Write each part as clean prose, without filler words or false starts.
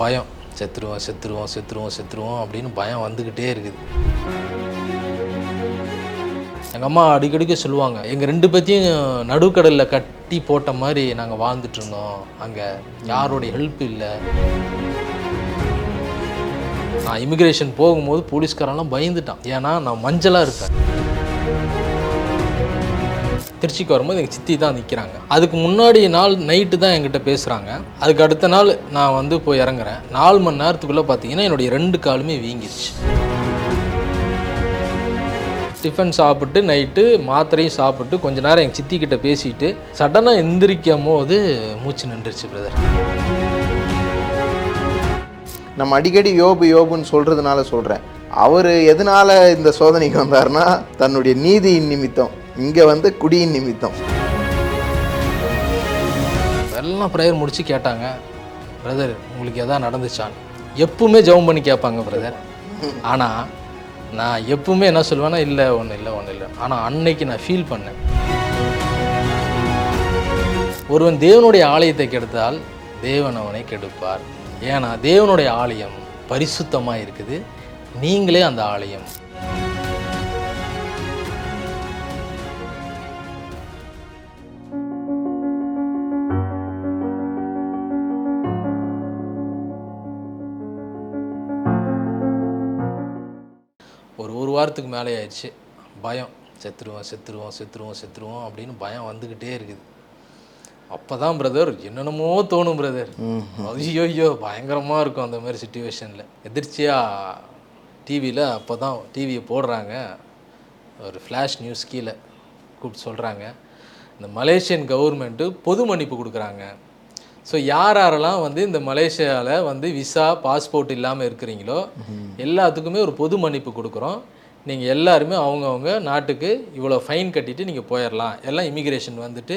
பயம். செத்துருவோம் செத்துருவோம் செத்துருவோம் செத்துருவோம் அப்படின்னு பயம் வந்துக்கிட்டே இருக்குது. எங்கள் அம்மா அடிக்கடிக்க சொல்லுவாங்க, எங்கள் 2 பேத்தையும் நடுக்கடலில் கட்டி போட்ட மாதிரி நாங்கள் வாழ்ந்துட்டு இருந்தோம். அங்கே யாரோடைய ஹெல்ப் இல்லை. நான் இமிக்ரேஷன் போகும்போது போலீஸ்காரெல்லாம் பயந்துட்டான். ஏன்னா நான் மஞ்சளாக இருப்பேன். திருச்சிக்கு வரும்போது எங்கள் சித்தி தான் நிற்கிறாங்க. அதுக்கு முன்னாடி நாள் நைட்டு தான் என்கிட்ட பேசுகிறாங்க. அதுக்கு அடுத்த நாள் நான் வந்து போய் இறங்குறேன். 4 மணி நேரத்துக்குள்ளே பார்த்தீங்கன்னா என்னுடைய 2 காலுமே வீங்கிருச்சு. டிஃபன் சாப்பிட்டு நைட்டு மாத்திரையும் சாப்பிட்டு கொஞ்ச நேரம் எங்கள் சித்திக்கிட்ட பேசிட்டு சடனாக எந்திரிக்கும் போது மூச்சு நின்றுச்சு பிரதர். நம்ம அடிக்கடி யோபுன்னு சொல்கிறதுனால சொல்கிறேன். அவர் எதனால் இந்த சோதனைக்கு வந்தார்னா தன்னுடைய நீதியின் நிமித்தம், இங்கே வந்து குடியின் நிமித்தம். எல்லாம் ப்ரேயர் முடித்து கேட்டாங்க, பிரதர் உங்களுக்கு எதாவது நடந்துச்சான்னு. எப்பவுமே ஜெபம் பண்ணி கேட்பாங்க பிரதர். ஆனால் நான் எப்பவுமே என்ன சொல்லுவேன்னா இல்லை ஒன்றும் இல்லை. ஆனால் அன்னைக்கு நான் ஃபீல் பண்ணேன், ஒருவன் தேவனுடைய ஆலயத்தை கெடுத்தால் தேவன் அவனை கெடுப்பார். ஏன்னா தேவனுடைய ஆலயம் பரிசுத்தமாக இருக்குது, நீங்களே அந்த ஆலயம். ஒரு வாரத்துக்கு மேலே ஆயிடுச்சு. பயம். செத்துருவோம் அப்படின்னு பயம் வந்துக்கிட்டே இருக்குது. அப்போ தான் பிரதர் என்னென்னமோ தோணும் பிரதர். ஐயோ பயங்கரமாக இருக்கும் அந்த மாதிரி சுச்சுவேஷனில். எதிர்ச்சியாக டிவியில் அப்போ தான் டிவியை போடுறாங்க, ஒரு ஃப்ளாஷ் நியூஸ் கீழே கூப்பிட்டு சொல்கிறாங்க, இந்த மலேசியன் கவர்மெண்ட்டு பொது மன்னிப்பு கொடுக்குறாங்க. ஸோ யாரெல்லாம் வந்து இந்த மலேசியாவில் வந்து விசா பாஸ்போர்ட் இல்லாமல் இருக்கிறீங்களோ எல்லாத்துக்குமே ஒரு பொது மன்னிப்பு கொடுக்குறோம். நீங்கள் எல்லாருமே அவங்கவுங்க நாட்டுக்கு இவ்வளோ ஃபைன் கட்டிட்டு நீங்கள் போயிடலாம், எல்லாம் இமிக்ரேஷன் வந்துட்டு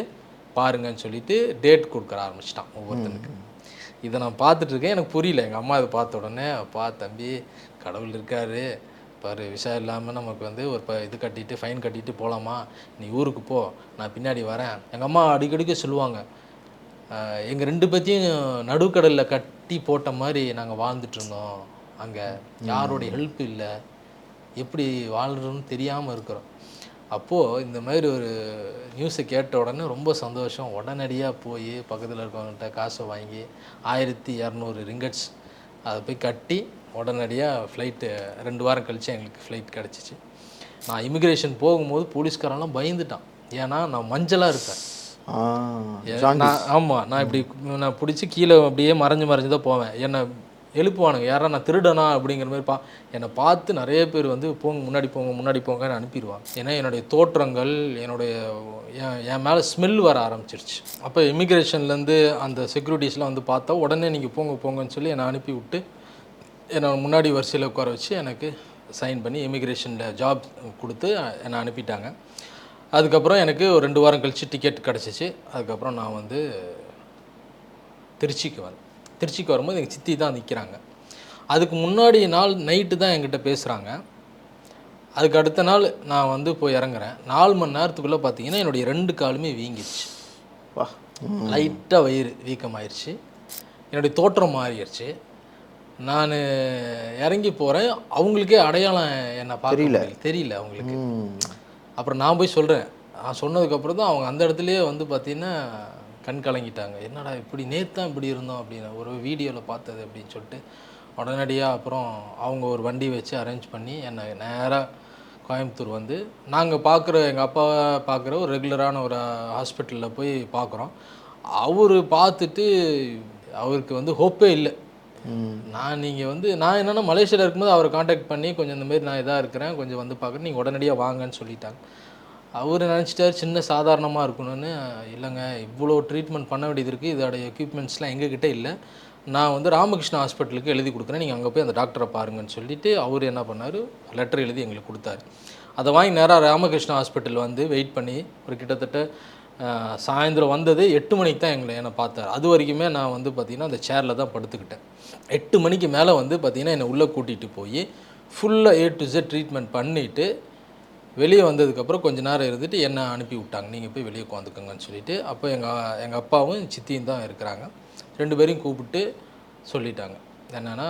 பாருங்கன்னு சொல்லிட்டு டேட் கொடுக்குற ஆரம்பிச்சிட்டான் ஒவ்வொருத்தனுக்கு. இதை நான் பார்த்துட்ருக்கேன், எனக்கு புரியல. எங்கள் அம்மா இதை பார்த்த உடனே, அப்பா தம்பி கடவுள் இருக்காரு பாரு, விசா இல்லாமல் நமக்கு வந்து ஒரு இது கட்டிட்டு ஃபைன் கட்டிட்டு போகலாமா, நீ ஊருக்கு போ, நான் பின்னாடி வரேன். எங்கள் அம்மா அடிக்கடிக்க சொல்லுவாங்க, எங்கள் 2 பேத்தையும் நடுக்கடலில் கட்டி போட்ட மாதிரி நாங்கள் வாழ்ந்துட்டுருந்தோம். அங்கே யாரோடைய ஹெல்ப் இல்லை, எப்படி வாழ்கிறோன்னு தெரியாமல் இருக்கிறோம். அப்போது இந்த மாதிரி ஒரு நியூஸை கேட்ட உடனே ரொம்ப சந்தோஷம். உடனடியாக போய் பக்கத்தில் இருக்கவங்கள்ட்ட காசை வாங்கி 1200 ரிங்கட்ஸ் அதை போய் கட்டி உடனடியாக ஃப்ளைட்டு 2 வாரம் கழித்து எங்களுக்கு ஃப்ளைட் கிடச்சிச்சு. நான் இமிக்ரேஷன் போகும்போது போலீஸ்காரெல்லாம் பயந்துட்டான். ஏன்னா நான் மஞ்சளாக இருப்பேன். ஆமாம், நான் இப்படி நான் பிடிச்சி கீழே அப்படியே மறைஞ்சு தான் போவேன். என்னை எழுப்புவானுங்க, யாரா நான் திருடனா அப்படிங்கிற மாதிரி என்னை பார்த்து நிறைய பேர் வந்து முன்னாடி போங்கன்னு அனுப்பிடுவாங்க. ஏன்னா என்னுடைய தோற்றங்கள், என் மேலே ஸ்மெல் வர ஆரம்பிச்சிருச்சு. அப்போ இமிக்ரேஷன்லேருந்து அந்த செக்யூரிட்டிஸ்லாம் வந்து பார்த்தா உடனே நீங்கள் போங்கன்னு சொல்லி என்னை அனுப்பி விட்டு என்னை முன்னாடி வரிசையில் உட்கார வச்சு எனக்கு சைன் பண்ணி இமிக்ரேஷனில் ஜாப் கொடுத்து என்னை அனுப்பிட்டாங்க. அதுக்கப்புறம் எனக்கு ஒரு 2 வாரம் கழித்து டிக்கெட் கிடச்சிச்சு. அதுக்கப்புறம் நான் வந்து திருச்சிக்கு வரும்போது எங்கள் சித்தி தான் நிற்கிறாங்க. அதுக்கு முன்னாடி நாள் நைட்டு தான் என்கிட்ட பேசுகிறாங்க. அதுக்கு அடுத்த நாள் நான் வந்து போய் இறங்குறேன். 4 மணி நேரத்துக்குள்ளே பார்த்தீங்கன்னா என்னுடைய 2 காலுமே வீங்கிடுச்சு. லைட்டாக வயிறு வீக்கமாயிருச்சு, என்னுடைய தோற்றம் மாறிடுச்சு. நான் இறங்கி போகிறேன், அவங்களுக்கே அடையாளம் என்னை பார்க்க தெரியல அவங்களுக்கு. அப்புறம் நான் போய் சொல்கிறேன். நான் சொன்னதுக்கப்புறம் தான் அவங்க அந்த இடத்துலையே வந்து பார்த்திங்கன்னா கண் கலங்கிட்டாங்க. என்னடா இப்படி நேற்று இப்படி இருந்தோம் அப்படின்னு, ஒரு வீடியோவில் பார்த்தது அப்படின்னு சொல்லிட்டு உடனடியாக அப்புறம் அவங்க ஒரு வண்டி வச்சு அரேஞ்ச் பண்ணி என்னை நேராக கோயம்புத்தூர் வந்து நாங்கள் எங்கள் அப்பா பார்க்குற ஒரு ரெகுலரான ஒரு ஹாஸ்பிட்டலில் போய் பார்க்குறோம். அவர் பார்த்துட்டு அவருக்கு வந்து ஹோப்பே இல்லை. நான் என்னென்னா மலேசியாவில் இருக்கும்போது அவரை காண்டாக்ட் பண்ணி கொஞ்சம் இந்த மாதிரி நான் இதாக இருக்கிறேன், கொஞ்சம் வந்து பார்க்குறேன், நீங்கள் உடனடியாக வாங்கன்னு சொல்லிட்டாங்க. அவர் நினச்சிட்டார் சின்ன சாதாரணமாக இருக்கணும்னு. இல்லைங்க, இவ்வளோ ட்ரீட்மெண்ட் பண்ண வேண்டியது இருக்குது, இதோடைய எக்யூப்மெண்ட்ஸ்லாம் எங்ககிட்ட இல்லை, நான் வந்து ராமகிருஷ்ணா ஹாஸ்பிட்டலுக்கு எழுதி கொடுக்குறேன், நீங்கள் அங்கே போய் அந்த டாக்டரை பாருங்கன்னு சொல்லிவிட்டு அவர் என்ன பண்ணார், லெட்டர் எழுதி எங்களுக்கு கொடுத்தாரு. அதை வாங்கி நேராக ராமகிருஷ்ணா ஹாஸ்பிட்டல் வந்து வெயிட் பண்ணி ஒரு கிட்டத்தட்ட சாயந்தரம் வந்தது 8 மணிக்கு தான் என்னை பார்த்தார். அது வரைக்குமே நான் வந்து பார்த்திங்கன்னா அந்த சேரில் தான் படுத்துக்கிட்டேன். 8 மணிக்கு மேலே வந்து பார்த்திங்கன்னா என்னை உள்ளே கூட்டிகிட்டு போய் ஃபுல்லாக A to Z ட்ரீட்மெண்ட் பண்ணிவிட்டு வெளியே வந்ததுக்கப்புறம் கொஞ்சம் நேரம் இருந்துட்டு என்னை அனுப்பி விட்டாங்க, நீங்கள் போய் வெளியே உட்காந்துக்கோங்கன்னு சொல்லிவிட்டு. அப்போ எங்கள் அப்பாவும் சித்தியும் தான் இருக்கிறாங்க. 2 பேரையும் கூப்பிட்டு சொல்லிட்டாங்க, என்னென்னா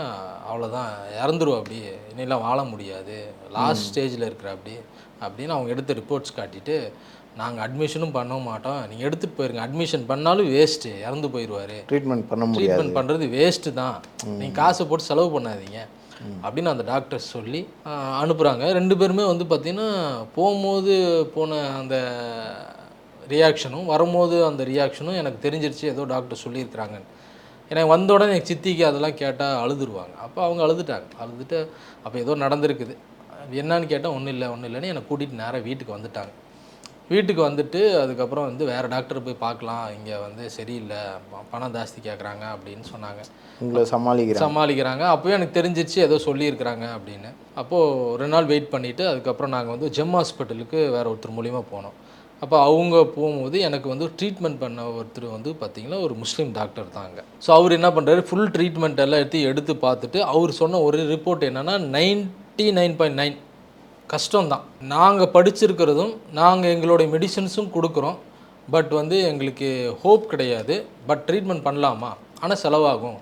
அவ்வளோதான் இறந்துருவா, அப்படி இன்னெல்லாம் வாழ முடியாது, லாஸ்ட் ஸ்டேஜில் இருக்கிற அப்படி அப்படின்னு அவங்க எடுத்த ரிப்போர்ட்ஸ் காட்டிட்டு, நாங்கள் அட்மிஷனும் பண்ண மாட்டோம், நீங்கள் எடுத்துகிட்டு போயிருங்க, அட்மிஷன் பண்ணாலும் வேஸ்ட்டு, இறந்து போயிடுவார், ட்ரீட்மெண்ட் பண்ண முடியாது, ட்ரீட்மெண்ட் பண்ணுறது வேஸ்ட்டு தான், நீங்கள் காசை போட்டு செலவு பண்ணாதீங்க அப்படின்னு அந்த டாக்டர்ஸ் சொல்லி அனுப்புகிறாங்க. 2 பேருமே வந்து பார்த்திங்கன்னா போகும்போது போன அந்த ரியாக்ஷனும் வரும்போது அந்த ரியாக்ஷனும் எனக்கு தெரிஞ்சிருச்சு, ஏதோ டாக்டர் சொல்லியிருக்கிறாங்க. எனக்கு வந்த உடனே என் சித்திக்கு அதெல்லாம் கேட்டால் அழுதுருவாங்க. அப்போ அவங்க அழுதுட்டு அப்போ ஏதோ நடந்திருக்குது, என்னான்னு கேட்டால் ஒன்றும் இல்லைன்னு என்னை கூட்டிகிட்டு நேராக வீட்டுக்கு வந்துட்டாங்க. வீட்டுக்கு வந்துட்டு அதுக்கப்புறம் வந்து வேறு டாக்டர் போய் பார்க்கலாம், இங்கே வந்து சரியில்லை, பணம் ஜாஸ்தி கேட்குறாங்க அப்படின்னு சொன்னாங்க. உங்களை சமாளிக்கிறாங்க. அப்போயும் எனக்கு தெரிஞ்சிச்சு ஏதோ சொல்லியிருக்கிறாங்க அப்படின்னு. அப்போது 2 நாள் வெயிட் பண்ணிவிட்டு அதுக்கப்புறம் நாங்கள் வந்து ஜெம் ஹாஸ்பிட்டலுக்கு வேறு ஒருத்தர் மூலிமா போனோம். அப்போ அவங்க போகும்போது எனக்கு வந்து ட்ரீட்மெண்ட் பண்ண ஒருத்தர் வந்து பார்த்திங்கன்னா ஒரு முஸ்லீம் டாக்டர் தான் அங்கே. ஸோ அவர் என்ன பண்ணுறாரு, ஃபுல் ட்ரீட்மெண்ட் எல்லாம் எடுத்து பார்த்துட்டு அவர் சொன்ன ஒரு ரிப்போர்ட் என்னென்னா 99.9 கஷ்டம்தான். நாங்கள் படிச்சிருக்கிறதும் நாங்கள் எங்களுடைய மெடிசன்ஸும் கொடுக்குறோம், பட் வந்து எங்களுக்கு ஹோப் கிடையாது, பட் ட்ரீட்மெண்ட் பண்ணலாமா, ஆனால் செலவாகும்,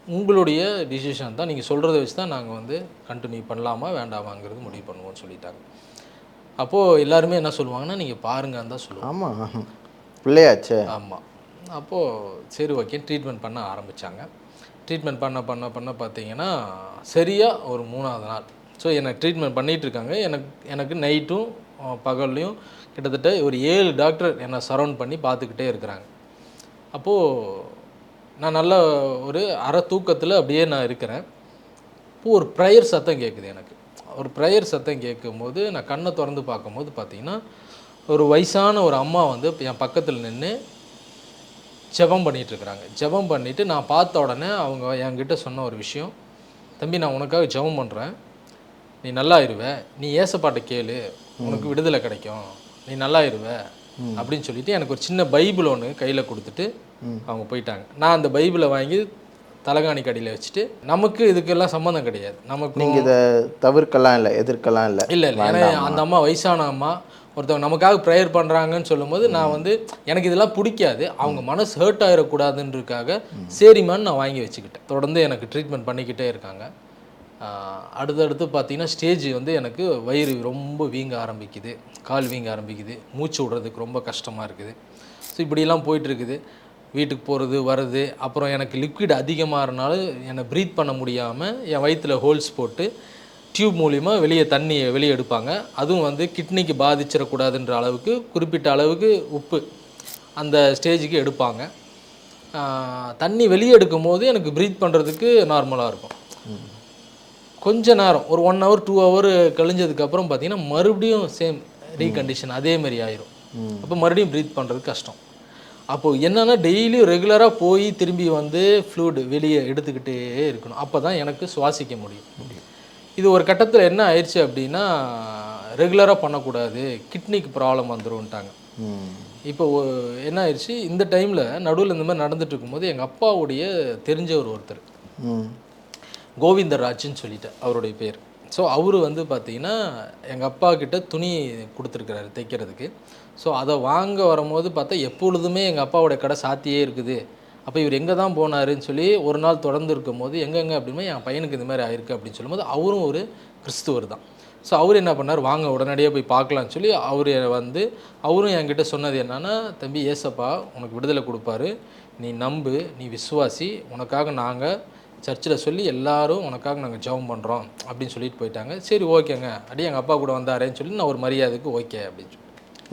உங்களுடைய டிசிஷன் தான், நீங்கள் சொல்கிறத வச்சு தான் நாங்கள் வந்து கண்டினியூ பண்ணலாமா வேண்டாமாங்கிறது முடிவு பண்ணுவோம்னு சொல்லிட்டாங்க. அப்போது எல்லாருமே என்ன சொல்லுவாங்கன்னா, நீங்கள் பாருங்கன்னு தான் சொல்லுவாங்க. ஆமாம், பிள்ளையாச்சே. ஆமாம். அப்போது சரி ஓகே ட்ரீட்மெண்ட் பண்ண ஆரம்பித்தாங்க. ட்ரீட்மெண்ட் பண்ண பார்த்தீங்கன்னா சரியாக ஒரு 3ஆவது நாள் ஸோ எனக்கு ட்ரீட்மெண்ட் பண்ணிகிட்ருக்காங்க. எனக்கு நைட்டும் பகல்லையும் கிட்டத்தட்ட ஒரு 7 டாக்டர் என்னை சரவுண்ட் பண்ணி பார்த்துக்கிட்டே இருக்கிறாங்க. அப்போது நான் நல்ல ஒரு அரை தூக்கத்தில் அப்படியே நான் இருக்கிறேன். இப்போது ஒரு ப்ரேயர் சத்தம் கேட்குது எனக்கு. ஒரு ப்ரேயர் சத்தம் கேட்கும்போது நான் கண்ணை திறந்து பார்க்கும்போது பார்த்திங்கன்னா ஒரு வயசான ஒரு அம்மா வந்து என் பக்கத்தில் நின்று ஜெபம் பண்ணிகிட்ருக்குறாங்க. ஜெபம் பண்ணிவிட்டு நான் பார்த்த உடனே அவங்க என்கிட்ட சொன்ன ஒரு விஷயம், தம்பி நான் உனக்காக ஜெபம் பண்ணுறேன், நீ நல்லா இருவ, நீ ஏசப்பாட்ட கேளு, உனக்கு விடுதலை கிடைக்கும், நீ நல்லா இருவ அப்படின்னு சொல்லிட்டு எனக்கு ஒரு சின்ன பைபிள் ஒன்று கையில் கொடுத்துட்டு அவங்க போயிட்டாங்க. நான் அந்த பைபிளை வாங்கி தலகாணி கடியில் வச்சுட்டு, நமக்கு இதுக்கெல்லாம் சம்மந்தம் கிடையாது, நமக்கு நீங்கள் இதை தவிர்க்கலாம் இல்லை, எதிர்க்கலாம் இல்லை, ஏன்னா அந்த அம்மா வயசான அம்மா ஒருத்தவங்க நமக்காக ப்ரேயர் பண்ணுறாங்கன்னு சொல்லும் போது நான் வந்து எனக்கு இதெல்லாம் பிடிக்காது, அவங்க மனசு ஹர்ட் ஆகிடக்கூடாதுன்றதுக்காக சரிம்மான்னு நான் வாங்கி வச்சுக்கிட்டேன். தொடர்ந்து எனக்கு ட்ரீட்மெண்ட் பண்ணிக்கிட்டே இருக்காங்க. அடுத்தடுத்து பார்த்திங்கன்னா ஸ்டேஜ் வந்து எனக்கு வயிறு ரொம்ப வீங்க ஆரம்பிக்குது, கால் வீங்க ஆரம்பிக்குது, மூச்சு விடுறதுக்கு ரொம்ப கஷ்டமாக இருக்குது. ஸோ இப்படிலாம் போயிட்டுருக்குது. வீட்டுக்கு போகிறது வருது. அப்புறம் எனக்கு லிக்விட் அதிகமாகறனால என்னை ப்ரீத் பண்ண முடியாமல் என் வயிற்றில் ஹோல்ஸ் போட்டு டியூப் மூலிமா தண்ணியை வெளியே எடுப்பாங்க. அதுவும் வந்து கிட்னிக்கு பாதிச்சிடக்கூடாதுன்ற அளவுக்கு குறிப்பிட்ட அளவுக்கு உப்பு அந்த ஸ்டேஜுக்கு எடுப்பாங்க. தண்ணி வெளியே எடுக்கும் போது எனக்கு ப்ரீத் பண்ணுறதுக்கு நார்மலாக இருக்கும். கொஞ்ச நேரம் ஒரு 1 hour 2 hour கழிஞ்சதுக்கப்புறம் பார்த்திங்கன்னா மறுபடியும் சேம் ரீகண்டிஷன் அதே மாதிரி ஆயிரும். அப்போ மறுபடியும் ப்ரீத் பண்ணுறதுக்கு கஷ்டம். அப்போது என்னென்னா டெய்லியும் ரெகுலராக போய் திரும்பி வந்து ஃப்ளூயிட் வெளியே எடுத்துக்கிட்டே இருக்கணும், அப்போ தான் எனக்கு சுவாசிக்க முடியும். இது ஒரு கட்டத்தில் என்ன ஆயிடுச்சு அப்படின்னா, ரெகுலராக பண்ணக்கூடாது, கிட்னிக்கு ப்ராப்ளம் வந்துரும்ட்டாங்க. இப்போ என்ன ஆயிடுச்சு, இந்த டைமில் நடுவில் இந்த மாதிரி நடந்துட்டு இருக்கும்போது எங்கள் அப்பாவுடைய தெரிஞ்சவர் ஒருத்தர் கோவிந்தராஜ்னு சொல்லிட்டு அவருடைய பேர். ஸோ அவர் வந்து பார்த்திங்கன்னா எங்கள் அப்பா கிட்ட துணி கொடுத்துருக்குறாரு தைக்கிறதுக்கு. ஸோ அதை வாங்க வரும்போது பார்த்தா எப்பொழுதுமே எங்கள் அப்பாவோடைய கடை சாத்தியே இருக்குது. அப்போ இவர் எங்கே தான் போனாருன்னு சொல்லி ஒரு நாள் தொடர்ந்து இருக்கும் போது எங்கெங்கே அப்படின்னா என் பையனுக்கு இந்த மாதிரி ஆயிருக்கு அப்படின்னு சொல்லும்போது அவரும் ஒரு கிறிஸ்துவர் தான். ஸோ அவர் என்ன பண்ணார், வாங்க உடனடியாக போய் பார்க்கலான்னு சொல்லி அவர் வந்து அவரும் என்கிட்ட சொன்னது என்னென்னா, தம்பி ஏசப்பா உனக்கு விடுதலை கொடுப்பாரு, நீ நம்பு, நீ விசுவாசி, உனக்காக நாங்கள் சர்ச்சில் சொல்லி எல்லோரும் உனக்காக நாங்கள் ஜெபம் பண்ணுறோம் அப்படின்னு சொல்லிட்டு போயிட்டாங்க. சரி ஓகேங்க, அப்படியே எங்கள் அப்பா கூட வந்தாரேன்னு சொல்லி நான் ஒரு மரியாதைக்கு ஓகே அப்படின்னு சொல்லி.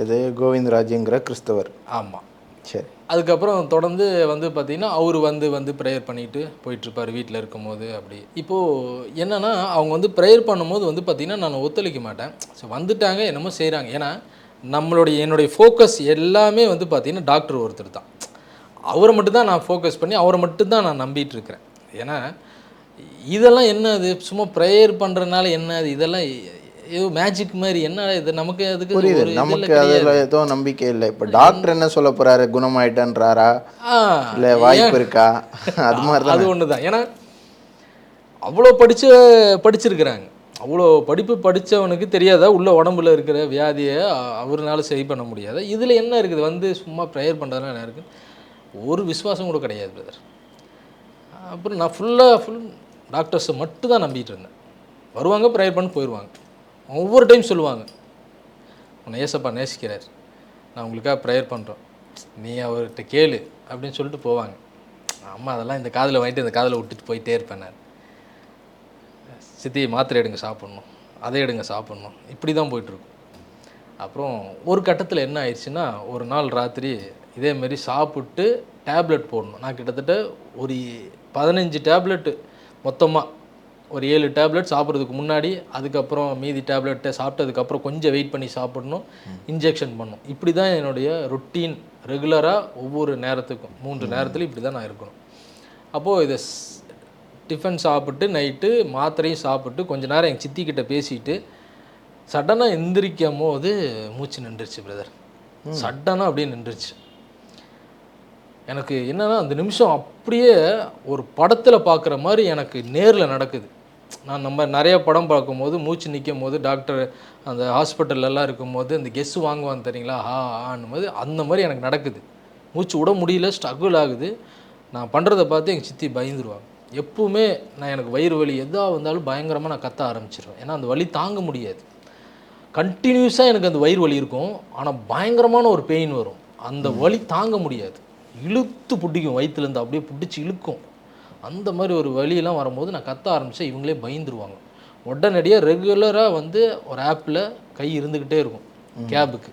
இது கோவிந்தராஜுங்கிற கிறிஸ்தவர். ஆமாம். சரி. அதுக்கப்புறம் தொடர்ந்து வந்து பார்த்திங்கன்னா அவர் வந்து ப்ரேயர் பண்ணிவிட்டு போயிட்டுருப்பார் வீட்டில் இருக்கும்போது. அப்படி இப்போது என்னென்னா அவங்க வந்து ப்ரேயர் பண்ணும்போது வந்து பார்த்திங்கன்னா நான் ஒத்துழைக்க மாட்டேன். ஸோ வந்துட்டாங்க என்னமோ செய்கிறாங்க. ஏன்னா என்னுடைய ஃபோக்கஸ் எல்லாமே வந்து பார்த்திங்கன்னா டாக்டர் ஒருத்தர் தான். அவரை மட்டும்தான் நான் ஃபோக்கஸ் பண்ணி அவரை மட்டும்தான் நான் நம்பிட்டு இருக்கிறேன். ஏன்னா இதெல்லாம் என்ன, அது சும்மா ப்ரேயர் பண்ணுறதுனால என்ன, அது இதெல்லாம் ஏதோ மேஜிக் மாதிரி என்ன, இது நமக்கு அதுக்கு புரியுது, நமக்கு அதில் ஏதோ நம்பிக்கை இல்லை. இப்போ டாக்டர் என்ன சொல்ல போகிறாரு, குணமாயிட்டன்றாரா இல்லை வாய்ப்பு இருக்கா, அது மாதிரி தான். அது ஒன்று தான். ஏன்னா அவ்வளோ படிச்சிருக்கிறாங்க, அவ்வளோ படிப்பு படித்தவனுக்கு தெரியாதா உள்ள உடம்புல இருக்கிற வியாதியை அவரால் சரி பண்ண முடியாத. இதில் என்ன இருக்குது, வந்து சும்மா ப்ரேயர் பண்ணுறதுனால என்ன இருக்குது, ஒரு விசுவாசம் கூட கிடையாது பிரதர். அப்புறம் நான் ஃபுல் டாக்டர்ஸை மட்டும் தான் நம்பிட்டு இருந்தேன். வருவாங்க, ப்ரேயர் பண்ணி போயிடுவாங்க. ஒவ்வொரு டைம் சொல்லுவாங்க, உன்னை ஏசப்பா நேசிக்கிறார், நான் உங்களுக்காக ப்ரேயர் பண்ணுறோம், நீ அவர்கிட்ட கேளு அப்படின்னு சொல்லிட்டு போவாங்க. அம்மா அதெல்லாம் இந்த காதில் வாங்கிட்டு இந்த காதில் விட்டுட்டு போயிட்டே இருப்பேன் நான். சித்தி மாத்திரை எடுங்க சாப்பிட்ணும், அதை எடுங்க சாப்பிட்ணும், இப்படி தான் போயிட்டுருக்கும். அப்புறம் ஒரு கட்டத்தில் என்ன ஆயிடுச்சுன்னா, ஒரு நாள் ராத்திரி இதேமாரி சாப்பிட்டு டேப்லெட் போடணும். நான் கிட்டத்தட்ட ஒரு 15 டேப்லெட்டு மொத்தமாக, ஒரு 7 டேப்லெட் சாப்பிட்றதுக்கு முன்னாடி, அதுக்கப்புறம் மீதி டேப்லெட்டை சாப்பிட்டதுக்கப்புறம் கொஞ்சம் வெயிட் பண்ணி சாப்பிடணும், இன்ஜெக்ஷன் பண்ணணும். இப்படி தான் என்னுடைய ரொட்டீன். ரெகுலராக ஒவ்வொரு நேரத்துக்கும் 3 நேரத்தில் இப்படி தான் நான் இருக்கணும். அப்போது இதை டிஃபன் சாப்பிட்டு நைட்டு மாத்திரையும் சாப்பிட்டு கொஞ்ச நேரம் எங்கள் சித்திக்கிட்ட பேசிட்டு சடனாக எந்திரிக்கும் போது மூச்சு நின்றுச்சு பிரதர். சடனாக அப்படியே நின்றுச்சு. எனக்கு என்னன்னா அந்த நிமிஷம் அப்படியே ஒரு படத்தில் பார்க்குற மாதிரி எனக்கு நேரில் நடக்குது. நம்ம நிறைய படம் பார்க்கும்போது மூச்சு நிற்கும் போது டாக்டர் அந்த ஹாஸ்பிட்டல்லாம் இருக்கும்போது அந்த கெஸ்ஸு வாங்குவாங்க தெரியுங்களா, ஆன்னும் போது அந்த மாதிரி எனக்கு நடக்குது. மூச்சு விட முடியல, ஸ்ட்ரகிள் ஆகுது. நான் பண்ணுறதை பார்த்து எங்கள் சித்தி பயந்துருவாங்க. எப்பவுமே நான் எனக்கு வயிறு வலி எதாக வந்தாலும் பயங்கரமாக நான் கத்த ஆரம்பிச்சிடுவேன். ஏன்னா அந்த வலி தாங்க முடியாது. கண்டினியூஸாக எனக்கு அந்த வயிறு வலி இருக்கும், ஆனால் பயங்கரமான ஒரு பெயின் வரும். அந்த வலி தாங்க முடியாது, இழுத்து பிடிக்கும், வயிற்றுலேருந்து அப்படியே பிடிச்சி இழுக்கும். அந்த மாதிரி ஒரு வலியெல்லாம் வரும்போது நான் கத்த ஆரம்பித்தேன். இவங்களே பயந்துருவாங்க. உடனடியாக ரெகுலராக வந்து ஒரு ஆப்பில் கை இருந்துக்கிட்டே இருக்கும். கேபுக்கு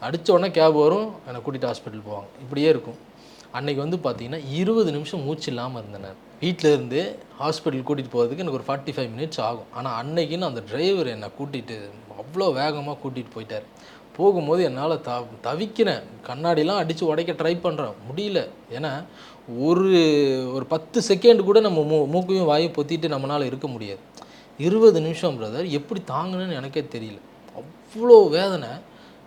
அடித்த உடனே கேப் வரும், என்னை கூட்டிகிட்டு ஹாஸ்பிட்டல் போவாங்க. இப்படியே இருக்கும். அன்றைக்கி வந்து பார்த்திங்கன்னா 20 நிமிஷம் மூச்சு இல்லாமல் இருந்தேன் நான். வீட்டில் இருந்து ஹாஸ்பிட்டல் கூட்டிகிட்டு போகிறதுக்கு எனக்கு ஒரு 45 மினிட்ஸ் ஆகும். ஆனால் அன்னைக்குன்னு அந்த டிரைவர் என்னை கூட்டிகிட்டு அவ்வளோ வேகமாக கூட்டிகிட்டு போயிட்டார். போகும்போது என்னால் தவிக்கிறேன். கண்ணாடிலாம் அடித்து உடைக்க ட்ரை பண்ணுறேன், முடியல. ஏன்னா ஒரு 10 செகண்ட் கூட நம்ம மூக்கையும் வாயும் பொத்திட்டு நம்மளால் இருக்க முடியாது. 20 நிமிஷம் பிரதர் எப்படி தாங்கணுன்னு எனக்கே தெரியல. அவ்வளோ வேதனை.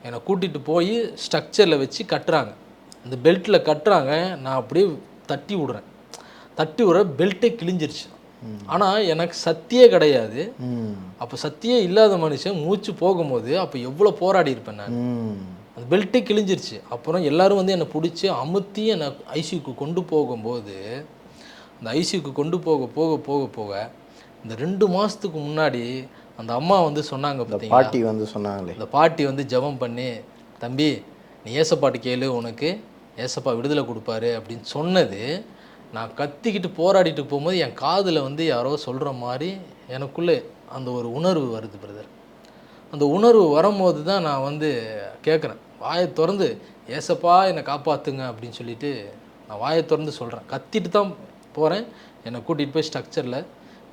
என்னை கூட்டிகிட்டு போய் ஸ்ட்ரக்சரில் வச்சு கட்டுறாங்க. அந்த பெல்ட்டில் கட்டுறாங்க. நான் அப்படியே தட்டி விடுறேன். தட்டி விடுற பெல்ட்டே கிழிஞ்சிருச்சு. ஆனால் எனக்கு சத்தியே கிடையாது. அப்போ சத்தியே இல்லாத மனுஷன் மூச்சு போகும்போது அப்போ எவ்வளோ போராடி இருப்பேன் நான். அந்த பெல்ட்டே கிழிஞ்சிருச்சு. அப்புறம் எல்லோரும் வந்து என்னை பிடிச்சி அமுத்தி என்னை ஐசியூக்கு கொண்டு போகும்போது, அந்த ஐசியூக்கு கொண்டு போக போக போக போக இந்த 2 மாதத்துக்கு முன்னாடி அந்த அம்மா வந்து சொன்னாங்க பார்த்தீங்களா, பாட்டி வந்து சொன்னாங்களே, அந்த பாட்டி வந்து ஜெபம் பண்ணி, தம்பி நீ ஏசப்பாட்டு கேளு, உனக்கு ஏசப்பா விடுதலை கொடுப்பாரு அப்படின்னு சொன்னது, நான் கத்திக்கிட்டு போராடிட்டு போகும்போது என் காதில் வந்து யாரோ சொல்கிற மாதிரி எனக்குள்ளே அந்த ஒரு உணர்வு வருது பிரதர். அந்த உணர்வு வரும்போது தான் நான் வந்து கேட்குறேன், வாயை திறந்து ஏசப்பா என்னை காப்பாற்றுங்க அப்படின்னு சொல்லிட்டு நான் வாயை திறந்து சொல்கிறேன். கத்திட்டு தான் போகிறேன். என்னை கூட்டிகிட்டு போய் ஸ்ட்ரக்சரில்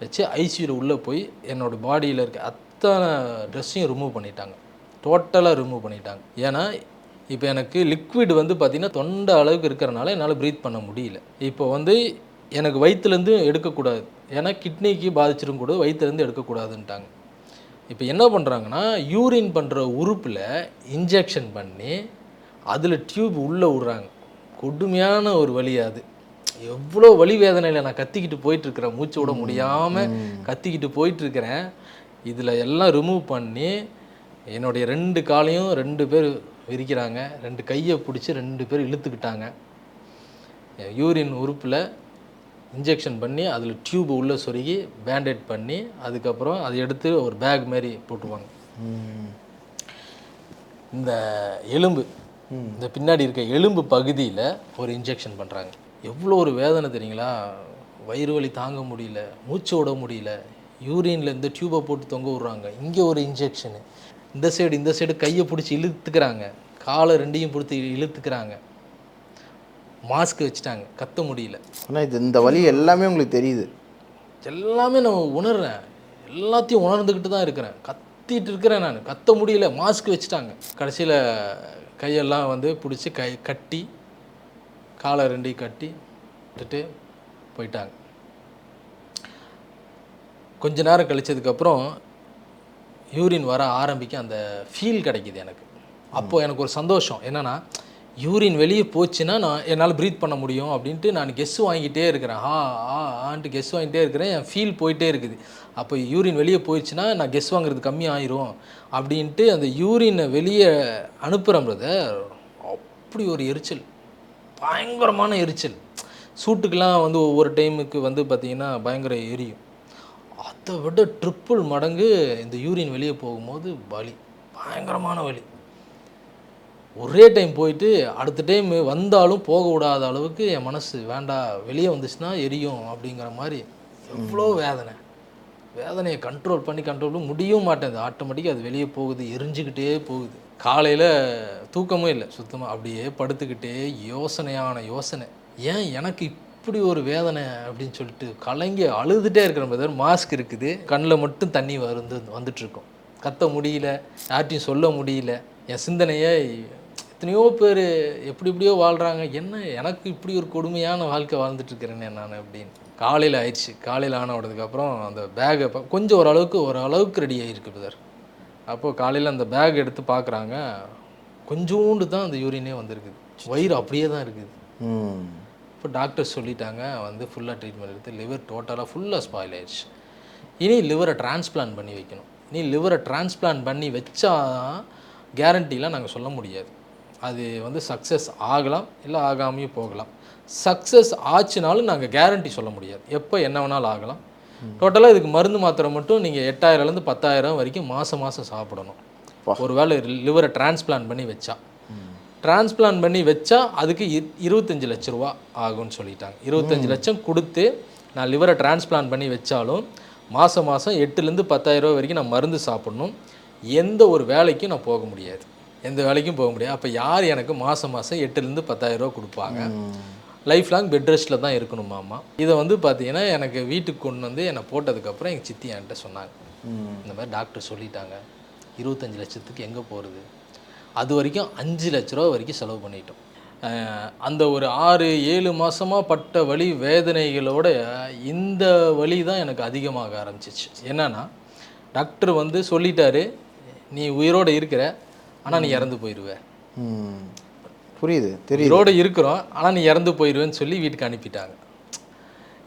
வச்சு ஐசியூவில் உள்ளே போய் என்னோடய பாடியில் இருக்க அத்தனை ட்ரெஸ்ஸையும் ரிமூவ் பண்ணிட்டாங்க. டோட்டலாக ரிமூவ் பண்ணிட்டாங்க. ஏன்னா இப்போ எனக்கு லிக்விட் வந்து பார்த்திங்கன்னா தொண்டை அளவுக்கு இருக்கிறனால என்னால் ப்ரீத் பண்ண முடியல. இப்போ வந்து எனக்கு வயிற்றுலேருந்து எடுக்கக்கூடாது, ஏன்னா கிட்னிக்கு பாதிச்சிடும் கூட, வயிற்றுலேருந்து எடுக்கக்கூடாதுன்ட்டாங்க. இப்போ என்ன பண்ணுறாங்கன்னா, யூரின் பண்ணுற உறுப்பில் இன்ஜெக்ஷன் பண்ணி அதில் டியூப் உள்ளே விட்றாங்க. கொடுமையான ஒரு வலி அது. எவ்வளோ வலி வேதனையில் நான் கத்திக்கிட்டு போயிட்டுருக்கிறேன், மூச்சு விட முடியாமல் கத்திக்கிட்டு போயிட்டுருக்கிறேன். இதில் எல்லாம் ரிமூவ் பண்ணி என்னுடைய 2 காலையும் 2 பேர் விரிக்கிறாங்க, 2 கையை பிடிச்சி 2 பேர் இழுத்துக்கிட்டாங்க. யூரின் உறுப்பில் இன்ஜெக்ஷன் பண்ணி அதில் டியூப் உள்ளே சொருகி பேண்டேட் பண்ணி அதுக்கப்புறம் அதை எடுத்து ஒரு பேக் மாதிரி போட்டுருவாங்க. இந்த எலும்பு, இந்த பின்னாடி இருக்க எலும்பு பகுதியில் ஒரு இன்ஜெக்ஷன் பண்ணுறாங்க. எவ்வளோ ஒரு வேதனை தெரியுங்களா? வயிறு வலி தாங்க முடியல, மூச்சு விட முடியல. யூரினில் இந்த டியூப்பை போட்டு தொங்க விட்றாங்க. இங்கே ஒரு இன்ஜெக்ஷனு, இந்த சைடு கையை பிடிச்சி இழுத்துக்கிறாங்க, காலை 2ஐயும் பிடிச்சி இழுத்துக்கிறாங்க. மாஸ்க் வச்சுட்டாங்க, கத்த முடியல. ஆனால் இந்த வலி எல்லாமே உங்களுக்கு தெரியுது? எல்லாமே நான் உணர்றேன், எல்லாத்தையும் உணர்ந்துக்கிட்டு தான் இருக்கிறேன். கத்திட்டு இருக்கிறேன் நான், கத்த முடியல. மாஸ்க் வச்சுட்டாங்க. கடைசியில் கையெல்லாம் வந்து பிடிச்சி கட்டி காலை 2ஐயும் கட்டி விட்டுட்டு போயிட்டாங்க. கொஞ்ச நேரம் கழிச்சதுக்கப்புறம் யூரின் வர ஆரம்பிக்க அந்த ஃபீல் கிடைக்கிது எனக்கு. அப்போது எனக்கு ஒரு சந்தோஷம் என்னென்னா, யூரின் வெளியே போச்சுன்னா நான் என்னால் ப்ரீத் பண்ண முடியும் அப்படின்ட்டு நான் கெஸ் வாங்கிட்டே இருக்கிறேன். ஆன்ட்டு கெஸ் வாங்கிட்டே இருக்கிறேன். என் ஃபீல் போயிட்டே இருக்குது. அப்போ யூரின் வெளியே போயிடுச்சுன்னா நான் கெஸ் வாங்குறது கம்மி ஆயிரும் அப்படின்ட்டு அந்த யூரினை வெளியே அனுப்புகிறேன் பிரதர். அப்படி ஒரு எரிச்சல், பயங்கரமான எரிச்சல். சூட்டுக்கெலாம் வந்து ஒவ்வொரு டைமுக்கு வந்து பார்த்திங்கன்னா பயங்கர எரியும். அதை விட ட்ரிப்புள் மடங்கு இந்த யூரின் வெளியே போகும்போது வலி, பயங்கரமான வலி. ஒரே டைம் போயிட்டு அடுத்த டைம் வந்தாலும் போக விடாத அளவுக்கு என் மனசு வேண்டாம், வெளியே வந்துச்சுன்னா எரியும் அப்படிங்கிற மாதிரி எவ்வளோ வேதனை. வேதனையை கண்ட்ரோல் பண்ணி முடியவும் மாட்டேங்குது. ஆட்டோமேட்டிக்காக அது வெளியே போகுது, எரிஞ்சுக்கிட்டே போகுது. காலையில் தூக்கமும் இல்லை சுத்தமாக. அப்படியே படுத்துக்கிட்டே யோசனை, ஏன் எனக்கு இப்படி ஒரு வேதனை அப்படின்னு சொல்லிட்டு கலங்கி அழுதுகிட்டே இருக்கிற மாதிரி. மாஸ்க் இருக்குது, கண்ணில் மட்டும் தண்ணி வந்துட்டுருக்கோம். கத்த முடியல, யார்ட்டையும் சொல்ல முடியல. என் சிந்தனையை எத்தனையோ பேர் எப்படியோ வாழ்கிறாங்க, என்ன எனக்கு இப்படி ஒரு கொடுமையான வாழ்க்கை வாழ்ந்துட்டுருக்கிறேன்னு நான் அப்படின்னு. காலையில் ஆயிடுச்சு. காலையில் ஆன உடனதுக்கப்புறம் அந்த பேகை கொஞ்சம் ஓரளவுக்கு ரெடி ஆகிருக்கு பிரதர். அப்போது காலையில் அந்த பேக் எடுத்து பார்க்குறாங்க, கொஞ்சோண்டு தான் அந்த யூரினே வந்திருக்குது. வயிறு அப்படியே தான் இருக்குது. இப்போ டாக்டர் சொல்லிட்டாங்க வந்து ஃபுல்லாக ட்ரீட்மெண்ட் எடுத்து லிவர் டோட்டலாக ஃபுல்லாக ஸ்பாயில் ஆயிடுச்சு. இனி லிவரை டிரான்ஸ்பிளான்ட் பண்ணி வைக்கணும். இனி லிவரை டிரான்ஸ்பிளான்ட் பண்ணி வச்சா கேரண்டிலாம் நாங்கள் சொல்ல முடியாது. அது வந்து சக்ஸஸ் ஆகலாம், இல்லை ஆகாமையும் போகலாம். சக்ஸஸ் ஆச்சுனாலும் நாங்கள் கேரண்டி சொல்ல முடியாது, எப்போ என்ன வேணாலும் ஆகலாம். டோட்டலாக இதுக்கு மருந்து மாத்திரை மட்டும் நீங்கள் 8000லேருந்து 10,000 வரைக்கும் மாதம் சாப்பிடணும். ஒரு வேளை லிவரை டிரான்ஸ்பிளான்ட் பண்ணி வச்சா. டிரான்ஸ்பிளான்ட் பண்ணி வச்சா அதுக்கு 25 லட்ச ரூபா ஆகும்னு சொல்லிட்டாங்க. 25 லட்சம் கொடுத்து நான் லிவரை டிரான்ஸ்பிளான்ட் பண்ணி வச்சாலும் மாதம் 8லேருந்து 10,000 வரைக்கும் நான் மருந்து சாப்பிடணும். எந்த ஒரு வேலைக்கும் நான் போக முடியாது, எந்த வேலைக்கும் போக முடியாது. அப்போ யார் எனக்கு மாதம் 8லேருந்து 10,000 கொடுப்பாங்க? லைஃப் லாங் பெட் ரெஸ்ட்டில் தான் இருக்கணுமாம்மா. இதை வந்து பார்த்தீங்கன்னா எனக்கு வீட்டுக்கு கொண்டு வந்து என்னை போட்டதுக்கப்புறம் எங்கள் சித்தி என்கிட்ட சொன்னாங்க, இந்த மாதிரி டாக்டர் சொல்லிட்டாங்க, 25 லட்சத்துக்கு எங்கே போகிறது? அது வரைக்கும் 5 லட்ச ரூபா வரைக்கும் செலவு பண்ணிட்டோம். அந்த ஒரு 6-7 மாதமாக பட்ட வலி வேதனைகளோட இந்த வலி தான் எனக்கு அதிகமாக ஆரம்பிச்சிச்சு. என்னன்னா டாக்டர் வந்து சொல்லிட்டாரு, நீ உயிரோடு இருக்கிற, ஆனால் நீ இறந்து போயிடுவ. புரியுது, தெரியுது. உயிரோடு இருக்கிறோம், ஆனால் நீ இறந்து போயிடுவேன்னு சொல்லி வீட்டுக்கு அனுப்பிட்டாங்க.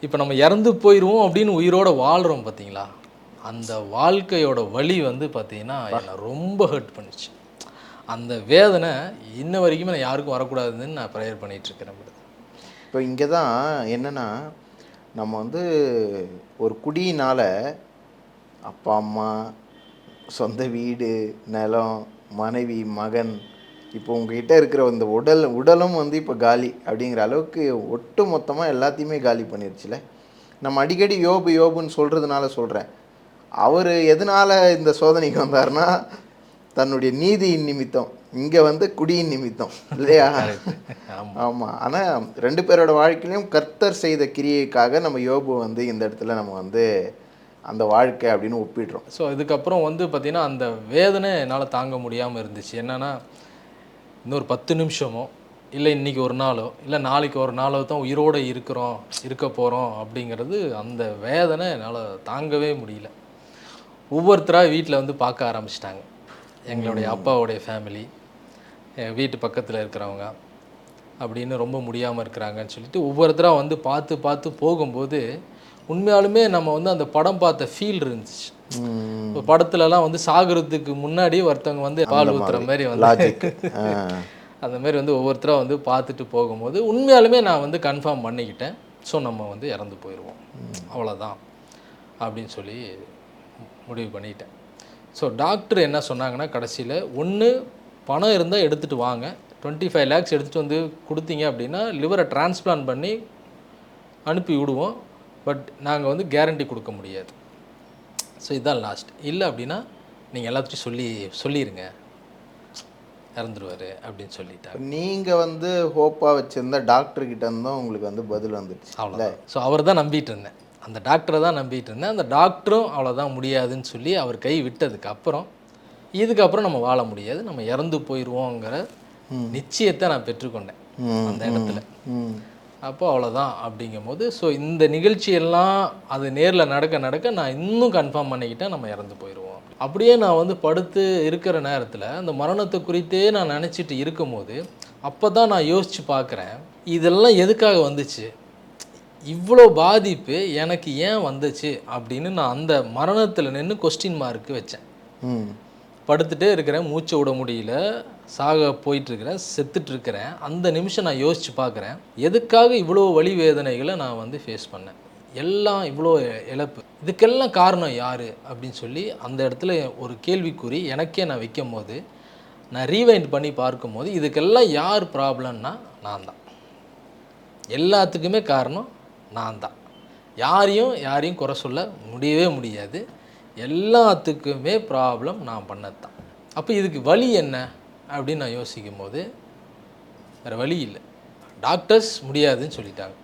இப்போ நம்ம இறந்து போயிடுவோம் அப்படின்னு உயிரோடு வாழ்கிறோம் பார்த்தீங்களா, அந்த வாழ்க்கையோட வலி வந்து பார்த்தீங்கன்னா என்னை ரொம்ப ஹர்ட் பண்ணிச்சு. அந்த வேதனை இன்ன வரைக்குமே நான் யாருக்கும் வரக்கூடாதுன்னு நான் ப்ரேயர் பண்ணிகிட்ருக்கிறேன். இப்போ இங்கே தான் என்னென்னா, நம்ம வந்து ஒரு குடியினால் அப்பா அம்மா, சொந்த வீடு, நிலம், மனைவி, மகன், இப்போ உங்ககிட்ட இருக்கிற இந்த உடலும் வந்து இப்போ காலி அப்படிங்கிற அளவுக்கு ஒட்டு மொத்தமாக எல்லாத்தையுமே காலி பண்ணிருச்சுல. நம்ம அடிக்கடி யோபுன்னு சொல்கிறதுனால சொல்கிறேன், அவர் எதனால் இந்த சோதனைக்கு வந்தார்னா தன்னுடைய நீதியின் நிமித்தம், இங்கே வந்து குடியின் நிமித்தம் இல்லையா? ஆமாம். ஆனால் 2 பேரோட வாழ்க்கையிலையும் கர்த்தர் செய்த கிரியைக்காக நம்ம யோபு வந்து இந்த இடத்துல நம்ம வந்து அந்த வாழ்க்கை அப்படின்னு ஒப்பிடுறோம். ஸோ இதுக்கப்புறம் வந்து பார்த்திங்கன்னா அந்த வேதனை என்னால் தாங்க முடியாமல் இருந்துச்சு. என்னென்னா இன்னொரு 10 நிமிஷமோ இல்லை இன்றைக்கி ஒரு நாளோ இல்லை நாளைக்கு ஒரு நாளோ தான் உயிரோடு இருக்க போகிறோம் அப்படிங்கிறது, அந்த வேதனை என்னால் தாங்கவே முடியல. ஒவ்வொருத்தராக வீட்டில் வந்து பார்க்க ஆரம்பிச்சிட்டாங்க. எங்களுடைய அப்பாவுடைய ஃபேமிலி, வீட்டு பக்கத்தில் இருக்கிறவங்க அப்படின்னு ரொம்ப முடியாமல் இருக்கிறாங்கன்னு சொல்லிட்டு ஒவ்வொருத்தராக வந்து பார்த்து போகும்போது உண்மையாலுமே நம்ம வந்து அந்த படம் பார்த்த ஃபீல் இருந்துச்சு. இப்போ படத்துலலாம் வந்து சாகிறதுக்கு முன்னாடி ஒருத்தவங்க வந்து பால் ஊற்றுற மாதிரி வந்து அந்த மாதிரி வந்து ஒவ்வொருத்தராக வந்து பார்த்துட்டு போகும்போது உண்மையாலுமே நான் வந்து கன்ஃபார்ம் பண்ணிக்கிட்டேன், ஸோ நம்ம வந்து இறந்து போயிடுவோம், அவ்வளோதான் அப்படின்னு சொல்லி முடிவு பண்ணிக்கிட்டேன். ஸோ டாக்டர் என்ன சொன்னாங்கன்னா, கடைசியில் ஒன்று பணம் இருந்தால் எடுத்துகிட்டு வாங்க, 25 lakhs எடுத்துகிட்டு வந்து கொடுத்தீங்க அப்படின்னா லிவரை டிரான்ஸ்பிளான்ட் பண்ணி அனுப்பி விடுவோம், பட் நாங்கள் வந்து கேரண்டி கொடுக்க முடியாது. ஸோ இதுதான் லாஸ்ட். இல்லை அப்படின்னா நீங்கள் எல்லாத்தையும் சொல்லிடுங்க, இறந்துருவார் அப்படின்னு சொல்லிட்டாங்க. நீங்கள் வந்து ஹோப்பாக வச்சுருந்த டாக்டர்கிட்ட இருந்தும் உங்களுக்கு வந்து பதில் வந்துடுச்சு. அவ்வளோ. ஸோ அவர் தான் நம்பிட்டு இருந்தேன், அந்த டாக்டரை தான் நம்பிட்டு இருந்தேன். அந்த டாக்டரும் அவ்வளோதான் முடியாதுன்னு சொல்லி அவர் கை விட்டதுக்கப்புறம் இதுக்கப்புறம் நம்ம வாழ முடியாது, நம்ம இறந்து போயிடுவோங்கிற நிச்சயத்தை நான் பெற்றுக்கொண்டேன் அந்த இடத்துல. அப்போ அவ்வளோதான் அப்படிங்கும் போது, ஸோ இந்த நிகழ்ச்சியெல்லாம் அது நேரில் நடக்க நான் இன்னும் கன்ஃபார்ம் பண்ணிக்கிட்டேன், நம்ம இறந்து போயிடுவோம். அப்படியே நான் வந்து படுத்து இருக்கிற நேரத்தில் அந்த மரணத்தை குறித்தே நான் நினச்சிட்டு இருக்கும்போது அப்போ தான் நான் யோசித்து பார்க்குறேன், இதெல்லாம் எதுக்காக வந்துச்சு, இவ்வளோ பாதிப்பு எனக்கு ஏன் வந்துச்சு அப்படின்னு நான் அந்த மரணத்தில் நின்று கொஸ்டின் மார்க்கு வச்சேன். படுத்துகிட்டே இருக்கிறேன், மூச்சு விட முடியல, சாக போயிட்டுருக்கிறேன், செத்துட்ருக்கிறேன். அந்த நிமிஷம் நான் யோசித்து பார்க்குறேன், எதுக்காக இவ்வளோ வலி வேதனைகளை நான் வந்து ஃபேஸ் பண்ணேன், எல்லாம் இவ்வளோ இழப்பு, இதுக்கெல்லாம் காரணம் யார் அப்படின்னு சொல்லி அந்த இடத்துல ஒரு கேள்விக்குறி எனக்கே நான் வைக்கும் போது, நான் ரீவைண்ட் பண்ணி பார்க்கும்போது இதுக்கெல்லாம் யார் ப்ராப்ளம்னா நான் தான். எல்லாத்துக்குமே காரணம் நான் தான். யாரையும் குறை சொல்ல முடியவே முடியாது. எல்லாத்துக்குமே ப்ராப்ளம் நான் பண்ணது தான். அப்போ இதுக்கு வழி என்ன அப்படின்னு நான் யோசிக்கும் போது வேறு வழி இல்லை. டாக்டர்ஸ் முடியாதுன்னு சொல்லிட்டாங்க.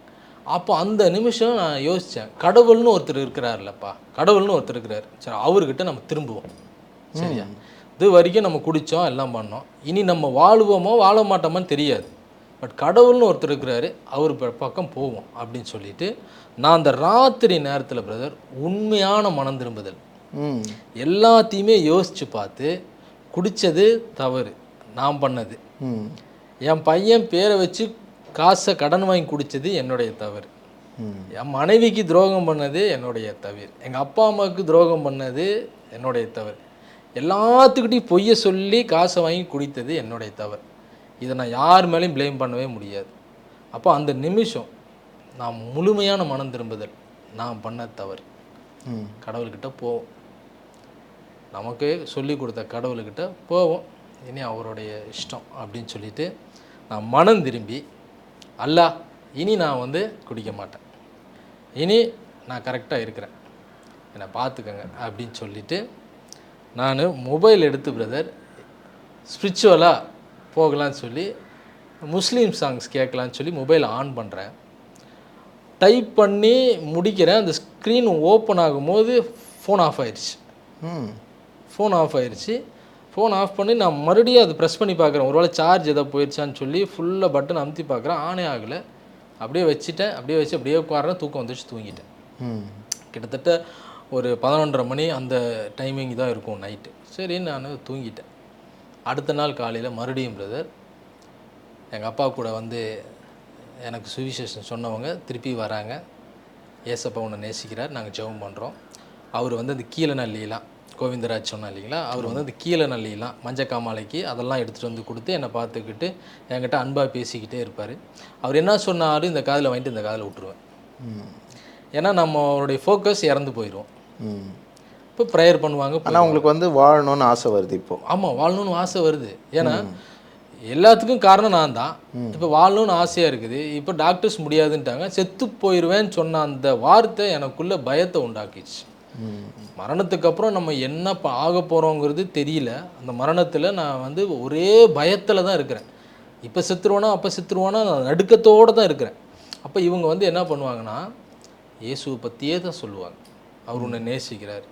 அப்போ அந்த நிமிஷம் நான் யோசித்தேன், கடவுள்னு ஒருத்தர் இருக்கிறார்லப்பா, கடவுள்னு ஒருத்தர் இருக்கிறார், சரி அவர்கிட்ட நம்ம திரும்புவோம். சரியா, இது வரைக்கும் நம்ம குடித்தோம், எல்லாம் பண்ணோம், இனி நம்ம வாழுவோமோ வாழ மாட்டோமான்னு தெரியாது, பட் கடவுள்னு ஒருத்தர் இருக்கிறாரு, அவர் பக்கம் போவோம் அப்படின்னு சொல்லிட்டு நான் அந்த ராத்திரி நேரத்தில் பிரதர் உண்மையான மனம் திரும்புதல், எல்லாத்தையுமே யோசித்து பார்த்து, குடித்தது தவறு நான் பண்ணது, என் பையன் பேரை வச்சு காசை கடன் வாங்கி குடித்தது என்னுடைய தவறு, என் மனைவிக்கு துரோகம் பண்ணது என்னுடைய தவறு, எங்கள் அப்பா அம்மாவுக்கு துரோகம் பண்ணது என்னுடைய தவறு, எல்லாத்துக்கிட்டையும் பொய்யை சொல்லி காசை வாங்கி குடித்தது என்னுடைய தவறு. இதை நான் யார் மேலேயும் ப்ளேம் பண்ணவே முடியாது. அப்போ அந்த நிமிஷம் நான் முழுமையான மனம் திரும்புதல், நான் பண்ண தவறு, கடவுள்கிட்ட போவோம், நமக்கு சொல்லி கொடுத்த கடவுள்கிட்ட போவோம், இனி அவருடைய இஷ்டம் அப்படின்னு சொல்லிட்டு நான் மனம் திரும்பி, அல்லா இனி நான் வந்து குடிக்க மாட்டேன், இனி நான் கரெக்டாக இருக்கிறேன், என்னை பார்த்துக்கங்க அப்படின்னு சொல்லிவிட்டு நான் மொபைல் எடுத்து பிரதர் ஸ்பிரிச்சுவலாக போகலான்னு சொல்லி முஸ்லீம் சாங்ஸ் கேட்கலான்னு சொல்லி மொபைல் ஆன் பண்ணுறேன், டைப் பண்ணி முடிக்கிறேன், அந்த ஸ்க்ரீன் ஓப்பன் ஆகும்போது ஃபோன் ஆஃப் ஆயிடுச்சு. ஃபோன் ஆஃப் ஆயிடுச்சு. ஃபோன் ஆஃப் பண்ணி நான் மறுபடியும் அது ப்ரெஸ் பண்ணி பார்க்குறேன், ஒருவேளை சார்ஜ் எதாவது போயிடுச்சான்னு சொல்லி ஃபுல்லாக பட்டன் அமுத்தி பார்க்குறேன், ஆனே ஆகலை. அப்படியே வச்சுட்டேன், அப்படியே வச்சு அப்படியே உட்காரேன், தூக்கம் வந்துச்சு, தூங்கிட்டேன். கிட்டத்தட்ட ஒரு 11:30 மணி அந்த டைமிங் தான் இருக்கும் நைட்டு. சரி நான் தூங்கிட்டேன். அடுத்த நாள் காலையில் மறுபடியும் பிரதர் எங்கள் அப்பா கூட வந்து எனக்கு சுவிசேஷம் சொன்னவங்க திருப்பி வராங்க, ஏசப்பா உன்னை நேசிக்கிறார், நாங்கள் ஜெபம் பண்ணுறோம். அவர் வந்து அந்த கீழநள்ளிலாம் கோவிந்தராஜ் சொன்னா இல்லைங்களா, அவர் வந்து அந்த கீழநள்ளிலாம் மஞ்சக்காமாலைக்கு அதெல்லாம் எடுத்துகிட்டு வந்து கொடுத்து என்னை பார்த்துக்கிட்டு என்கிட்ட அன்பாக பேசிக்கிட்டே இருப்பார். அவர் என்ன சொன்னாலும் இந்த காதில் வாங்கிட்டு இந்த காதில் விட்டுருவேன், ஏன்னா நம்மளுடைய ஃபோக்கஸ் இறந்து போயிடும். இப்போ ப்ரேயர் பண்ணுவாங்க. ஆனால் உங்களுக்கு வந்து வாழணும்னு ஆசை வருது இப்போது? ஆமாம், வாழணும்னு ஆசை வருது, ஏன்னா எல்லாத்துக்கும் காரணம் நான் தான். இப்போ வாழணும்னு ஆசையாக இருக்குது, இப்போ டாக்டர்ஸ் முடியாதுன்ட்டாங்க, செத்து போயிடுவேன்னு சொன்ன அந்த வார்த்தை எனக்குள்ளே பயத்தை உண்டாக்கிடுச்சு. மரணத்துக்கு அப்புறம் நம்ம என்ன ஆக போகிறோங்கிறது தெரியல. அந்த மரணத்தில் நான் வந்து ஒரே பயத்தில் தான் இருக்கிறேன், இப்போ செத்துருவானா அப்போ செத்துருவானா, நான் நடுக்கத்தோடு தான் இருக்கிறேன். அப்போ இவங்க வந்து என்ன பண்ணுவாங்கன்னா இயேசுவை பற்றியே தான் சொல்லுவாங்க, அவர் உன்னை நேசிக்கிறார்,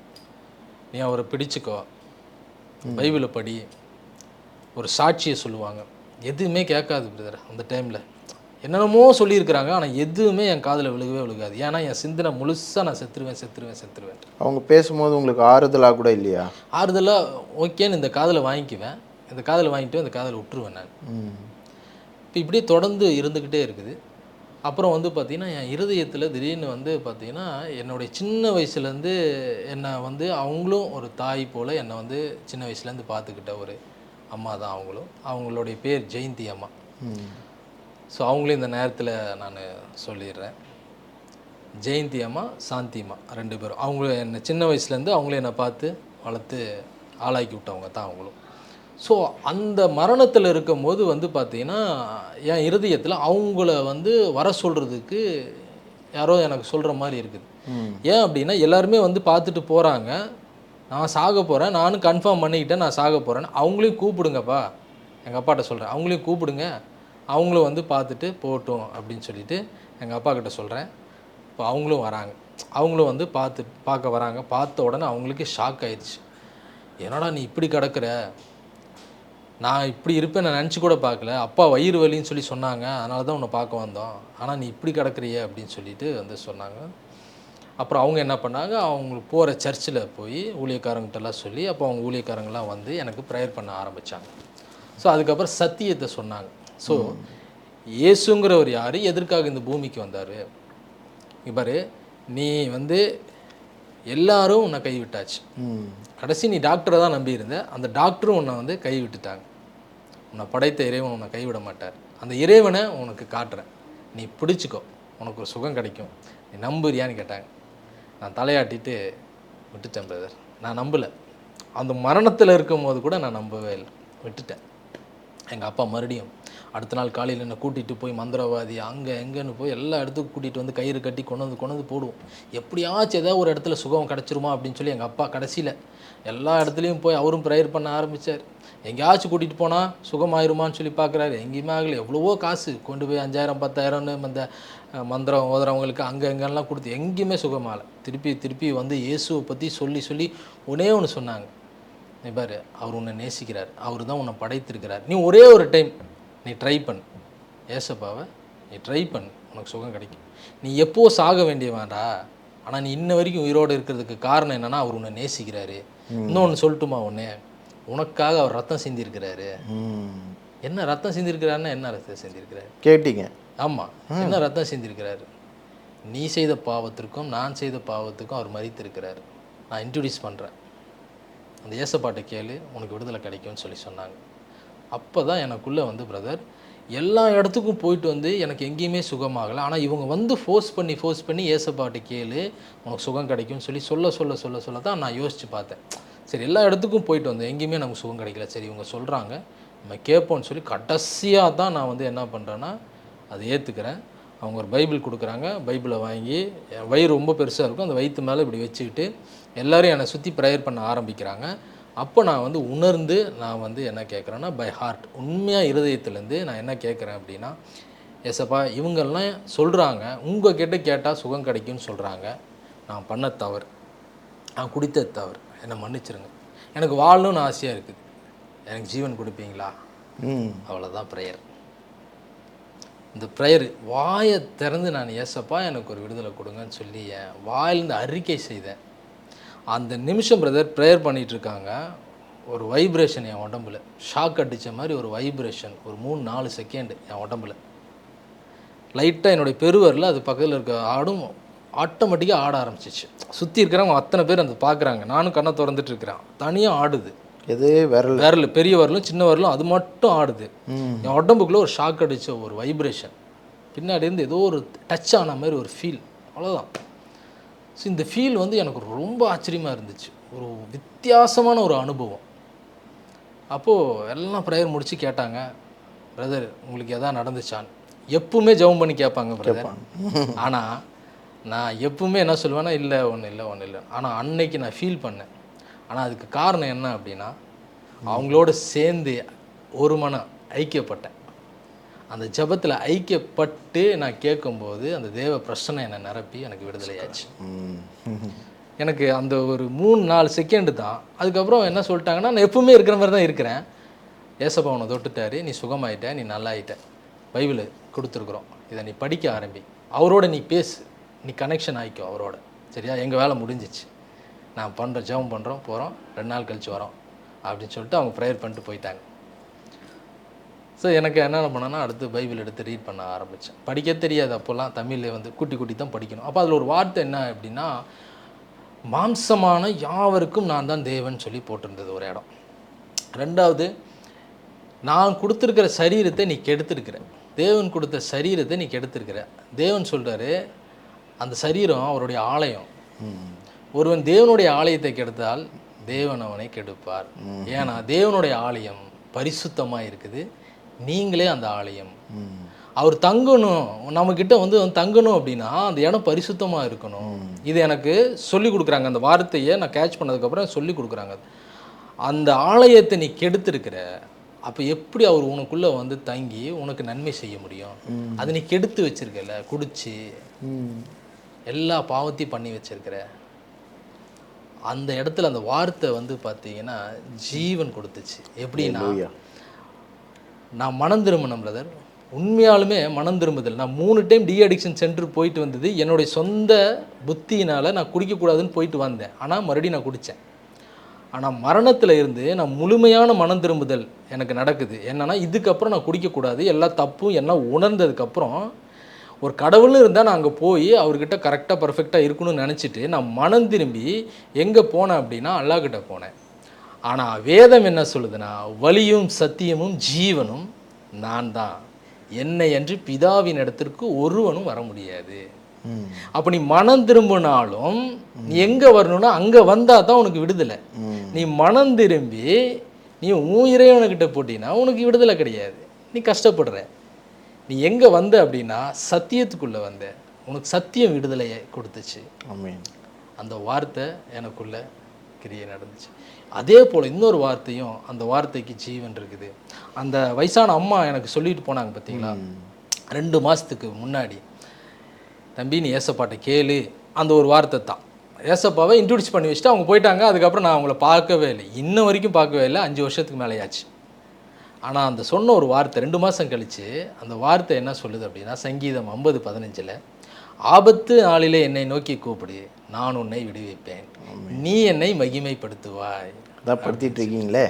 நீ அவரை பிடிச்சிக்கோ, பைபிளை படி, ஒரு சாட்சியை சொல்லுவாங்க. எதுவுமே கேட்காது பிரதர். அந்த டைமில் என்னென்னமோ சொல்லியிருக்கிறாங்க, ஆனால் எதுவுமே என் காதில் விழுகவே விழுகாது, ஏன்னா என் சிந்தனை முழுசாக நான் செத்துருவேன். அவங்க பேசும்போது உங்களுக்கு ஆறுதலாக கூட இல்லையா? ஆறுதலாக ஓகேன்னு இந்த காதில் வாங்கிக்குவேன், இந்த காதில் வாங்கிட்டு இந்த காதில் விட்டுருவேன் நான். இப்போ இப்படியே தொடர்ந்து இருந்துக்கிட்டே இருக்குது. அப்புறம் வந்து பார்த்திங்கன்னா என் இருதயத்தில் திடீர்னு வந்து பார்த்திங்கன்னா என்னுடைய சின்ன வயசுலேருந்து என்னை வந்து அவங்களும் ஒரு தாய் போல் என்னை வந்து சின்ன வயசுலேருந்து பார்த்துக்கிட்ட ஒரு அம்மா தான் அவங்களும். அவங்களுடைய பேர் ஜெயந்தி அம்மா. ஸோ அவங்களும் இந்த நேரத்தில் நான் சொல்லிடுறேன், ஜெயந்தி அம்மா, சாந்தி அம்மா 2 பேரும். அவங்களும் என்னை சின்ன வயசுலேருந்து அவங்களும் என்னை பார்த்து வளர்த்து ஆளாக்கி விட்டவங்க தான் அவங்களும். ஸோ அந்த மரணத்தில் இருக்கும்போது வந்து பார்த்திங்கன்னா என் இருதயத்தில் அவங்கள வந்து வர சொல்கிறதுக்கு யாரோ எனக்கு சொல்கிற மாதிரி இருக்குது. ஏன் அப்படின்னா எல்லாருமே வந்து பார்த்துட்டு போகிறாங்க, நான் சாக போகிறேன், நானும் கன்ஃபார்ம் பண்ணிக்கிட்டேன் நான் சாக போகிறேன்னு. அவங்களையும் கூப்பிடுங்கப்பா, எங்கள் அப்பாட்ட சொல்கிறேன், அவங்களையும் கூப்பிடுங்க, அவங்களும் வந்து பார்த்துட்டு போகட்டும் அப்படின்னு சொல்லிட்டு எங்கள் அப்பா கிட்ட சொல்கிறேன். இப்போ அவங்களும் வராங்க, அவங்களும் வந்து பார்க்க வராங்க. பார்த்த உடனே அவங்களுக்கு ஷாக் ஆயிடுச்சு, என்னடா நீ இப்படி கிடக்கிற, நான் இப்படி இருப்பேன் நான் நினச்சி கூட பார்க்கல, அப்பா வயிறு வலின்னு சொல்லி சொன்னாங்க, அதனால தான் உன்னை பார்க்க வந்தோம், ஆனால் நீ இப்படி கிடக்குறிய அப்படின்னு சொல்லிட்டு வந்து சொன்னாங்க. அப்புறம் அவங்க என்ன பண்ணாங்க, அவங்களுக்கு போகிற சர்ச்சில் போய் ஊழியக்காரங்கிட்டலாம் சொல்லி, அப்போ அவங்க ஊழியக்காரங்களாம் வந்து எனக்கு ப்ரேயர் பண்ண ஆரம்பித்தாங்க. ஸோ அதுக்கப்புறம் சத்தியத்தை சொன்னாங்க. ஸோ இயேசுங்கிறவர் யார், எதற்காக இந்த பூமிக்கு வந்தார், இவர் நீ வந்து எல்லாரும் உன்னை கைவிட்டாச்சு, கடைசி நீ டாக்டரை தான் நம்பியிருந்த, அந்த டாக்டரும் உன்னை வந்து கைவிட்டுட்டாங்க, உன்னை படைத்த இறைவன் உன்னை கைவிட மாட்டார். அந்த இறைவனை உனக்கு காட்டுறேன், நீ பிடிச்சிக்கோ, உனக்கு ஒரு சுகம் கிடைக்கும், நீ நம்புறியான்னு கேட்டாங்க. நான் தலையாட்டிட்டு விட்டுட்டேன் பிரதர். நான் நம்பலை. அந்த மரணத்தில் இருக்கும் போது கூட நான் நம்பவே இல்லை, விட்டுட்டேன். எங்கள் அப்பா மறுபடியும் அடுத்த நாள் காலையில் என்னை கூட்டிகிட்டு போய் மந்திரவாதி அங்கே எங்கேன்னு போய் எல்லா இடத்துக்கும் கூட்டிகிட்டு வந்து கயிறு கட்டி கொண்டு வந்து போடுவோம். எப்படியாச்சும் ஏதாவது ஒரு இடத்துல சுகம் கிடச்சிருமா அப்படின்னு சொல்லி எங்கள் அப்பா கடைசியில் எல்லா இடத்துலையும் போய் அவரும் ப்ரேயர் பண்ண ஆரம்பித்தார். எங்கேயாச்சும் கூட்டிகிட்டு போனால் சுகமாயிருமான்னு சொல்லி பார்க்குறாரு, எங்கேயுமே ஆகலை. எவ்வளவோ காசு கொண்டு போய் 5000 10,000ன்னு அந்த மந்திரம் ஓதுறவங்களுக்கு அங்கே எங்கெல்லாம் கொடுத்து எங்கேயுமே சுகமாகலை. திருப்பி வந்து இயேசுவை பற்றி சொல்லி ஒன்றே ஒன்று சொன்னாங்க, நீ பாரு, அவர் உன்னை நேசிக்கிறார், அவர் தான் உன்னை படைத்திருக்கிறார், நீ ஒரே ஒரு டைம் நீ ட்ரை பண்ணு, ஏசப்பாவை நீ ட்ரை பண்ணு, உனக்கு சுகம் கிடைக்கும். நீ எப்போ சாக வேண்டியவாண்டா, ஆனால் நீ இன்ன வரைக்கும் உயிரோடு இருக்கிறதுக்கு காரணம் என்னென்னா அவர் உன்னை நேசிக்கிறாரு. இன்னொன்று சொல்லட்டுமா, ஒன்று உனக்காக அவர் ரத்தம் சிந்திருக்கிறாரு. என்ன ரத்தம் சிந்திருக்கிறாருன்னா என்ன ரத்தம் சிந்திருக்கிறாரு கேட்டீங்க? ஆமாம், என்ன ரத்தம் சிந்திருக்கிறாரு? நீ செய்த பாவத்திற்கும் நான் செய்த பாவத்துக்கும் அவர் மரித்திருக்கிறார். நான் இன்ட்ரடியூஸ் பண்ணுறேன், அந்த ஏசப்பாட்டை கேளு, உனக்கு விடுதலை கிடைக்கும்னு சொல்லி சொன்னாங்க. அப்போ தான் எனக்குள்ளே வந்து பிரதர் எல்லா இடத்துக்கும் போயிட்டு வந்து எனக்கு எங்கேயுமே சுகமாகலை. ஆனால் இவங்க வந்து ஃபோர்ஸ் பண்ணி ஏசப்பாட்டை கேளு, உனக்கு சுகம் கிடைக்கும்னு சொல்லி சொல்ல தான் நான் யோசித்து பார்த்தேன். சரி, எல்லா இடத்துக்கும் போயிட்டு வந்தேன், எங்கேயுமே நமக்கு சுகம் கிடைக்கல. சரி, இவங்க சொல்கிறாங்க, நம்ம கேட்போன்னு சொல்லி கடைசியாக தான் நான் வந்து என்ன பண்ணுறேன்னா அதை ஏற்றுக்கிறேன். அவங்க ஒரு பைபிள் கொடுக்குறாங்க, பைபிளை வாங்கி என் வயிறு ரொம்ப பெருசாக இருக்கும், அந்த வயிற்று மேலே இப்படி வச்சுக்கிட்டு எல்லோரும் என்னை சுற்றி ப்ரேயர் பண்ண ஆரம்பிக்கிறாங்க. அப்போ நான் வந்து உணர்ந்து நான் வந்து என்ன கேட்குறேன்னா, பை ஹார்ட், உண்மையாக இருதயத்துலேருந்து நான் என்ன கேட்குறேன் அப்படின்னா, ஏசப்பா இவங்கெல்லாம் சொல்கிறாங்க உங்கள் கிட்ட கேட்டால் சுகம் கிடைக்கும்னு சொல்கிறாங்க, நான் பண்ண தவறு, நான் குடித்த தவறு, என்னை மன்னிச்சிருங்க, எனக்கு வாழணும்னு ஆசையாக இருக்குது, எனக்கு ஜீவன் கொடுப்பீங்களா? அவ்வளோதான் ப்ரேயர். இந்த ப்ரேயர் வாயை திறந்து நான் ஏசப்பா எனக்கு ஒரு விடுதலை கொடுங்கன்னு சொல்லி என் வாயிலிருந்து அறிக்கை செய்தேன். அந்த நிமிஷம் பிரதர் ப்ரேயர் பண்ணிகிட்ருக்காங்க, ஒரு வைப்ரேஷன் என் உடம்புல, ஷாக் அடித்த மாதிரி ஒரு வைப்ரேஷன், ஒரு 3-4 செகண்டு என் உடம்புல லைட்டாக என்னுடைய பெருவரில் அது பக்கத்தில் இருக்க ஆடும் ஆட்டோமேட்டிக்காக ஆட ஆரம்பிச்சிச்சு. சுற்றி இருக்கிறவங்க அத்தனை பேர் அந்த பார்க்குறாங்க, நானும் கண்ணை திறந்துட்டு இருக்கிறேன், தனியாக ஆடுது. எது விரல், பெரிய வரலும் சின்ன வரலும் அது மட்டும் ஆடுது. என் உடம்புக்குள்ளே ஒரு ஷாக் அடித்த ஒரு வைப்ரேஷன், பின்னாடி இருந்து ஏதோ ஒரு டச் ஆன மாதிரி ஒரு ஃபீல், அவ்வளோதான். ஸோ இந்த ஃபீல் வந்து எனக்கு ரொம்ப ஆச்சரியமாக இருந்துச்சு, ஒரு வித்தியாசமான ஒரு அனுபவம். அப்போது எல்லாம் ப்ரேயர் முடித்து கேட்டாங்க, பிரதர் உங்களுக்கு எதாவது நடந்துச்சான்னு. எப்பவுமே ஜெபம் பண்ணி கேட்பாங்க பிரதர், ஆனால் நான் எப்பவுமே என்ன சொல்லுவேன்னா, இல்லை ஒன்றும் இல்லை. ஆனால் அன்னைக்கு நான் ஃபீல் பண்ணேன். ஆனால் அதுக்கு காரணம் என்ன அப்படின்னா, அவங்களோட சேர்ந்து ஒரு மனம் ஐக்கியப்பட்டேன். அந்த ஜபத்தில் ஐக்கியப்பட்டு நான் கேட்கும்போது அந்த தேவ பிரச்சனை என்னை நிரப்பி எனக்கு விடுதலையாச்சு. எனக்கு அந்த ஒரு 3-4 செகண்டு தான். அதுக்கப்புறம் என்ன சொல்லிட்டாங்கன்னா, நான் எப்பவுமே இருக்கிற மாதிரி தான் இருக்கிறேன், ஏசப்பா உன்னை தொட்டுட்டாரு, நீ சுகமாயிட்ட, நீ நல்லாயிட்ட, பைபிள் கொடுத்துருக்குறோம், இதை நீ படிக்க ஆரம்பி, அவரோட நீ பேசு, நீ கனெக்ஷன் ஆகிக்கோ அவரோட, சரியா? எங்கள் வேலை முடிஞ்சிச்சு, நான் பண்ணுறோம், ஜெபம் பண்ணுறோம், போகிறோம், 2 நாள் கழிச்சு வரோம் அப்படின்னு சொல்லிட்டு அவங்க ப்ரேயர் பண்ணிட்டு போயிட்டாங்க. ஸோ எனக்கு என்னென்ன பண்ணேன்னா, அடுத்து பைபிள் எடுத்து ரீட் பண்ண ஆரம்பித்தேன். படிக்க தெரியாது அப்போல்லாம், தமிழில் வந்து குட்டி தான் படிக்கணும். அப்போ அதில் ஒரு வார்த்தை என்ன அப்படின்னா, மாம்சமான யாவருக்கும் நான் தான் தேவன் சொல்லி போட்டிருந்தது ஒரு இடம். 2வது, நான் கொடுத்துருக்கிற சரீரத்தை நீ கெடுத்துருக்கிற, தேவன் கொடுத்த சரீரத்தை நீ கெடுத்துருக்கிற. தேவன் சொல்கிறாரு, அந்த சரீரம் அவருடைய ஆலயம், ஒருவன் தேவனுடைய ஆலயத்தை கெடுத்தால் தேவன் அவனை கெடுப்பார். ஏன்னா தேவனுடைய ஆலயம் பரிசுத்தமாக இருக்குது, நீங்களே அந்த ஆலயம். அவர் தங்கணும், நம்மக்கிட்ட வந்து தங்கணும் அப்படின்னா அந்த இடம் பரிசுத்தமாக இருக்கணும். இது எனக்கு சொல்லி கொடுக்குறாங்க, அந்த வார்த்தையை நான் கேட்ச் பண்ணதுக்கப்புறம் சொல்லி கொடுக்குறாங்க. அந்த ஆலயத்தை நீ கெடுத்துருக்கிற, அப்போ எப்படி அவர் உனக்குள்ளே வந்து தங்கி உனக்கு நன்மை செய்ய முடியும்? அதை நீ கெடுத்து வச்சிருக்கல, குடிச்சு எல்லா பாவத்தையும் பண்ணி வச்சிருக்கிற. அந்த இடத்துல அந்த வார்த்தை வந்து பார்த்தீங்கன்னா ஜீவன் கொடுத்துச்சு. எப்படின்னா, நான் மனம் திரும்பினேன் பிரதர், உண்மையாலுமே மனம் திரும்புதல். நான் 3 டைம் டி அடிக்ஷன் சென்டர் போயிட்டு வந்தது என்னுடைய சொந்த புத்தியினால். நான் குடிக்கக்கூடாதுன்னு போயிட்டு வந்தேன், ஆனால் மறுபடியும் நான் குடித்தேன். ஆனால் மரணத்தில் இருந்து நான் முழுமையான மனம் திரும்புதல் எனக்கு நடக்குது. என்னென்னா, இதுக்கப்புறம் நான் குடிக்கக்கூடாது, எல்லா தப்பும் என்ன உணர்ந்ததுக்கப்புறம் ஒரு கடவுள்னு இருந்தால் நான் அங்கே போய் அவர்கிட்ட கரெக்டாக பர்ஃபெக்டாக இருக்கணும்னு நினச்சிட்டு நான் மனம் திரும்பி எங்கே போனேன் அப்படின்னா, அல்லாஹ்கிட்ட போனேன். ஆனால் வேதம் என்ன சொல்லுதுன்னா, வழியும் சத்தியமும் ஜீவனும் நான் தான், என்னை அன்றி பிதாவின் இடத்திற்கு ஒருவனும் வர முடியாது. அப்போ நீ மனம் திரும்பினாலும் நீ எங்கே வரணும்னா அங்கே வந்தால் தான் உனக்கு விடுதலை. நீ மனம் திரும்பி நீ இறைவனுக்கிட்ட போட்டினா உனக்கு விடுதலை கிடையாது, நீ கஷ்டப்படுற. நீ எங்கே வந்த அப்படின்னா சத்தியத்துக்குள்ளே வந்த, உனக்கு சத்தியம் விடுதலையை கொடுத்துச்சு. அந்த வார்த்தை எனக்குள்ள கிரியை நடந்துச்சு. அதே போல் இன்னொரு வார்த்தையும், அந்த வார்த்தைக்கு ஜீவன் இருக்குது. அந்த வயசான அம்மா எனக்கு சொல்லிட்டு போனாங்க பார்த்தீங்களா, 2 மாதத்துக்கு முன்னாடி, தம்பி நீ ஏசப்பாட்ட கேளு, அந்த ஒரு வார்த்தை தான். ஏசப்பாவை இன்ட்ரடியூஸ் பண்ணி வச்சுட்டு அவங்க போயிட்டாங்க. அதுக்கப்புறம் நான் அவங்கள பார்க்கவே இல்லை, இன்ன வரைக்கும் பார்க்கவே இல்லை. 5 வருஷத்துக்கு மேலேயாச்சு. ஆனால் அந்த சொன்ன ஒரு வார்த்தை 2 மாதம் கழித்து அந்த வார்த்தை என்ன சொல்லுது அப்படின்னா, சங்கீதம் 50:15, ஆபத்து நாளிலே என்னை நோக்கி கூப்பிடு, நான் உன்னை விடுவிப்பேன், நீ என்னை மகிமைப்படுத்துவாய். அதான் படுத்திட்டு இருக்கீங்களே.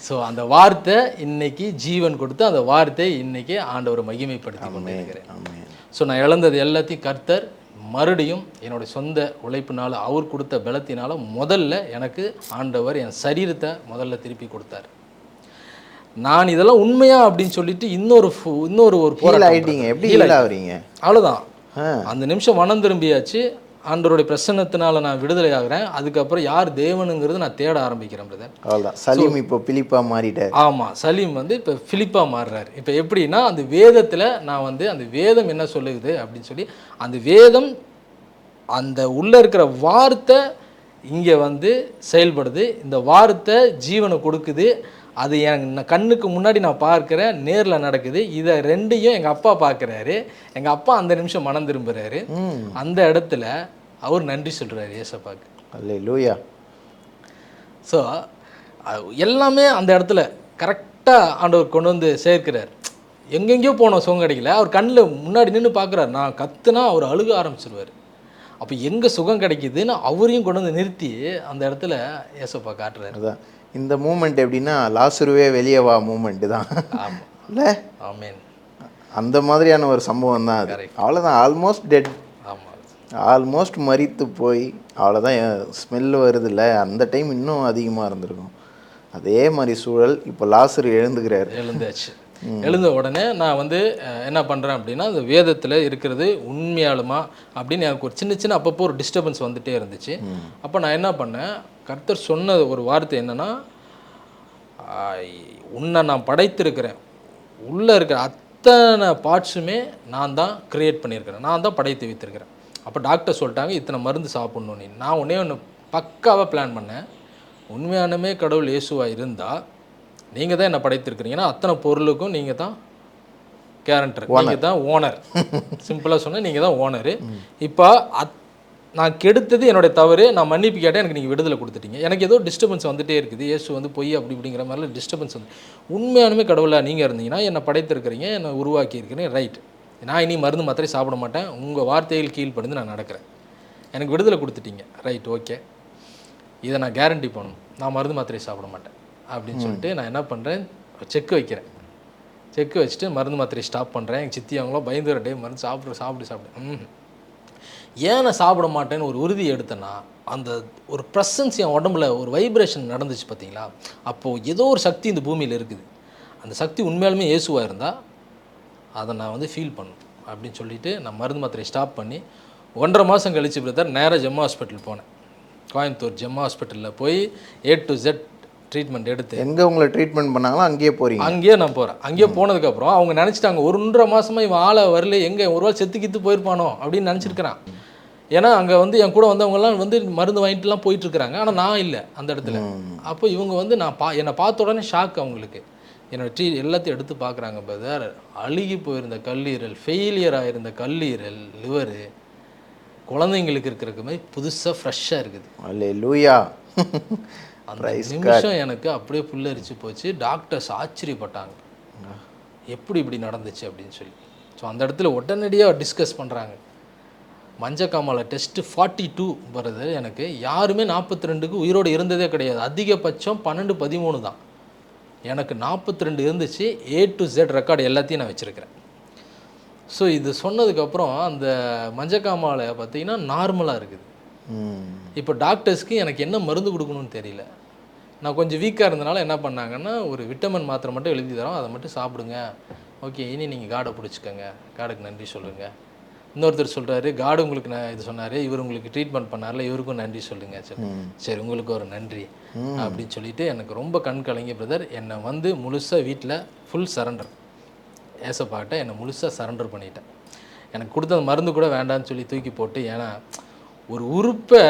ஸோ அந்த வார்த்தை இன்னைக்கு ஜீவன் கொடுத்து, அந்த வார்த்தை இன்னைக்கு ஆண்டவர் மகிமைப்படுத்தி கொண்டு இருக்கிறேன். ஸோ நான் இழந்தது எல்லாத்தையும் கர்த்தர் மறுபடியும் என்னுடைய சொந்த உழைப்பினால, அவர் கொடுத்த பலத்தினால முதல்ல எனக்கு ஆண்டவர் என் சரீரத்தை முதல்ல திருப்பி கொடுத்தார். நான் இதெல்லாம் உண்மையா அப்படின்னு சொல்லிட்டு இன்னொரு ஒரு போராட்டம். எப்படி அவ்வளோதான். அந்த நிமிஷம் மனம் திரும்பியாச்சு. ஆண்டவருடைய பிரசன்னத்தினால நான் விடுதலை ஆகிறேன். அதுக்கப்புறம் யார் தேவனுங்கிறது நான் தேட ஆரம்பிக்கிறேன் பிரதர். அவ்வளோதான். சலீம் இப்போ பிலிப்பா மாறிட்டார். ஆமாம், சலீம் வந்து இப்போ பிலிப்பா மாறுறாரு. இப்போ எப்படின்னா, அந்த வேதத்தில் நான் வந்து அந்த வேதம் என்ன சொல்லுது அப்படின்னு சொல்லி, அந்த வேதம் அந்த உள்ளே இருக்கிற வார்த்தை இங்கே வந்து செயல்படுது. இந்த வார்த்தை ஜீவனை கொடுக்குது. அது என் கண்ணுக்கு முன்னாடி நான் பார்க்குறேன், நேரில் நடக்குது. இதை ரெண்டையும் எங்கள் அப்பா பார்க்குறாரு. எங்கள் அப்பா அந்த நிமிஷம் மனம் திரும்புகிறாரு. அந்த இடத்துல அவர் நன்றி சொல்கிறாரு ஏசப்பாக்கு. அல்லேலூயா. ஸோ எல்லாமே அந்த இடத்துல கரெக்டாக ஆண்டவர் கொண்டு வந்து சேர்க்கிறார். எங்கெங்கேயோ போனோம், சுகம் கிடைக்கல. அவர் கண்ணில் முன்னாடி நின்று பார்க்குறாரு. நான் கத்துனா அவர் அழுக ஆரம்பிச்சிருவார். அப்போ எங்கே சுகம் கிடைக்குதுன்னு அவரையும் கொண்டு வந்து நிறுத்தி அந்த இடத்துல ஏசப்பா காட்டுறாரு. அதான் இந்த மூமெண்ட் எப்படின்னா, லாசருவே வெளியே வா மூமெண்ட்டு தான். ஆமாம், இல்லை? ஆமேன். அந்த மாதிரியான ஒரு சம்பவம் தான் அது. அவ்வளோதான், ஆல்மோஸ்ட் டெட். ஆமாம், ஆல்மோஸ்ட் மரித்து போய் அவ்வளோதான். ஸ்மெல் வருது இல்லை, அந்த டைம் இன்னும் அதிகமாக இருந்திருக்கும். அதே மாதிரி சூழல் இப்போ லாசரு எழுந்தாச்சு. எழுந்த உடனே நான் வந்து என்ன பண்ணுறேன் அப்படின்னா, அந்த வேதத்தில் இருக்கிறது உண்மையாலுமா அப்படின்னு எனக்கு ஒரு சின்ன அப்பப்போ ஒரு டிஸ்டர்பன்ஸ் வந்துகிட்டே இருந்துச்சு. அப்போ நான் என்ன பண்ணேன், கர்த்தர் சொன்ன ஒரு வார்த்தை என்னென்னா, உன்னை நான் படைத்திருக்கிறேன், உள்ளே இருக்கிற அத்தனை பார்ட்ஸுமே நான் தான் க்ரியேட் பண்ணியிருக்கிறேன், நான் தான் படைத்து வைத்திருக்கிறேன். அப்போ டாக்டர் சொல்லிட்டாங்க, இத்தனை மருந்து சாப்பிட்ணும் நீ. நான் ஒன்று பக்காவாக பிளான் பண்ணேன். உண்மையானமே கடவுள் இயேசுவாக இருந்தால் நீங்கள் தான் என்னை படைத்திருக்கிறீங்கன்னா அத்தனை பொருளுக்கும் நீங்கள் தான் கேரண்டர், நீங்கள் தான் ஓனர். சிம்பிளாக சொன்னால் நீங்கள் தான் ஓனரு. இப்போ நான் கெடுத்தது என்னுடைய தவறு, நான் மன்னிப்பு கேட்டேன், எனக்கு நீங்கள் விடுதலை கொடுத்துட்டீங்க. எனக்கு ஏதோ டிஸ்டர்பன்ஸ் வந்துகிட்டே இருக்குது, இயேசு வந்து பொய் அப்படி இப்படிங்கிற மாதிரிலாம் டிஸ்டர்பன்ஸ் வந்து. உண்மையானுமே கடவுளாக நீங்கள் இருந்தீங்கன்னா என்னை படைத்திருக்கிறீங்க, என்னை உருவாக்கி இருக்கிறீங்க, ரைட். நான் இனி மருந்து மாத்திரை சாப்பிட மாட்டேன், உங்கள் வார்த்தைகள் கீழ்ப்படிந்து நான் நடக்கிறேன், எனக்கு விடுதலை கொடுத்துட்டீங்க, ரைட், ஓகே, இதை நான் கேரண்டி பண்ணணும், நான் மருந்து மாத்திரை சாப்பிட மாட்டேன் அப்படின்னு சொல்லிட்டு நான் என்ன பண்ணுறேன், செக் வைக்கிறேன். செக் வச்சுட்டு மருந்து மாத்திரை ஸ்டாப் பண்ணுறேன். எங்கள் சித்தி அவங்களாம் பயந்துற, டே மருந்து சாப்பிடு. ஏன் நான் சாப்பிட மாட்டேன்னு ஒரு உறுதி எடுத்தேன்னா, அந்த ஒரு ப்ரெசன்ஸ் என் உடம்புல ஒரு வைப்ரேஷன் நடந்துச்சு பார்த்தீங்களா. அப்போது ஏதோ ஒரு சக்தி இந்த பூமியில் இருக்குது, அந்த சக்தி உண்மையாலுமே இயேசுவாக இருந்தால் அதை நான் வந்து ஃபீல் பண்ணணும் அப்படின்னு சொல்லிவிட்டு நான் மருந்து மாத்திரை ஸ்டாப் பண்ணி 1.5 மாதம் கழிச்சு பிரதர் நேராக ஜெம்மா ஹாஸ்பிட்டல் போனேன். கோயம்புத்தூர் ஜெம்மா ஹாஸ்பிட்டலில் போய் A to Z ட்ரீட்மெண்ட் எடுத்து. எங்கே உங்களை ட்ரீட்மெண்ட் பண்ணாங்களோ அங்கேயே போகிறீங்க? அங்கேயே நான் போகிறேன். அங்கேயே போனதுக்கப்புறம் அவங்க நினச்சிட்டாங்க 1.5 மாதமாக இவன் ஆளை வரல, எங்கே ஒரு வேளை செத்து போயிருப்பானோ அப்படின்னு நினச்சிருக்கிறான். ஏன்னா அங்கே வந்து என் கூட வந்தவங்கலாம் வந்து மருந்து வாங்கிட்டுலாம் போயிட்டுருக்குறாங்க, ஆனால் நான் இல்லை அந்த இடத்துல. அப்போ இவங்க வந்து என்னை பார்த்த உடனே ஷாக் அவங்களுக்கு. என்னோட எல்லாத்தையும் எடுத்து பார்க்குறாங்க பிரதர், அழுகி போயிருந்த கல்லீரல், ஃபெயிலியர் ஆகிருந்த கல்லீரல், லிவரு, குழந்தைங்களுக்கு இருக்கிற மாதிரி புதுசாக ஃப்ரெஷ்ஷாக இருக்குது. அல்லேலூயா. அந்த நிமிஷம் எனக்கு அப்படியே புல்லரிச்சு போச்சு. டாக்டர்ஸ் ஆச்சரியப்பட்டாங்க, எப்படி இப்படி நடந்துச்சு அப்படின்னு சொல்லி. ஸோ அந்த இடத்துல உடனடியாக டிஸ்கஸ் பண்ணுறாங்க. மஞ்சக்காமால டெஸ்ட்டு 42 வருது. எனக்கு யாருமே 42க்கு உயிரோடு இருந்ததே கிடையாது. அதிகபட்சம் 12-13 தான். எனக்கு 42 இருந்துச்சு. A to Z ரெக்கார்டு எல்லாத்தையும் நான் வச்சுருக்கிறேன். ஸோ இது சொன்னதுக்கப்புறம் அந்த மஞ்சக்காமாலை பார்த்திங்கன்னா நார்மலாக இருக்குது. இப்போ டாக்டர்ஸ்க்கு எனக்கு என்ன மருந்து கொடுக்கணும்னு தெரியல. நான் கொஞ்சம் வீக்காக இருந்தனால என்ன பண்ணாங்கன்னா ஒரு விட்டமின் மாத்திரை மட்டும் எழுதி தரோம், அதை மட்டும் சாப்பிடுங்க, ஓகே இனி நீங்கள் காடை பிடிச்சிக்கோங்க, காடுக்கு நன்றி சொல்லுங்கள். இன்னொருத்தர் சொல்கிறாரு, காடு உங்களுக்கு நான் இது சொன்னார், இவர் உங்களுக்கு ட்ரீட்மெண்ட் பண்ணார்ல, இவருக்கும் நன்றி சொல்லுங்கள். சரி சரி உங்களுக்கு ஒரு நன்றி அப்படின்னு சொல்லிட்டு எனக்கு ரொம்ப கண் கலங்கி பிரதர். என்னை வந்து முழுசாக வீட்டில் ஃபுல் சரண்டர், ஏசப்பாட்ட என்னை முழுசாக சரண்டர் பண்ணிட்டேன். எனக்கு கொடுத்த மருந்து கூட வேண்டான்னு சொல்லி தூக்கி போட்டு, ஏன்னா ஒரு உறுப்பை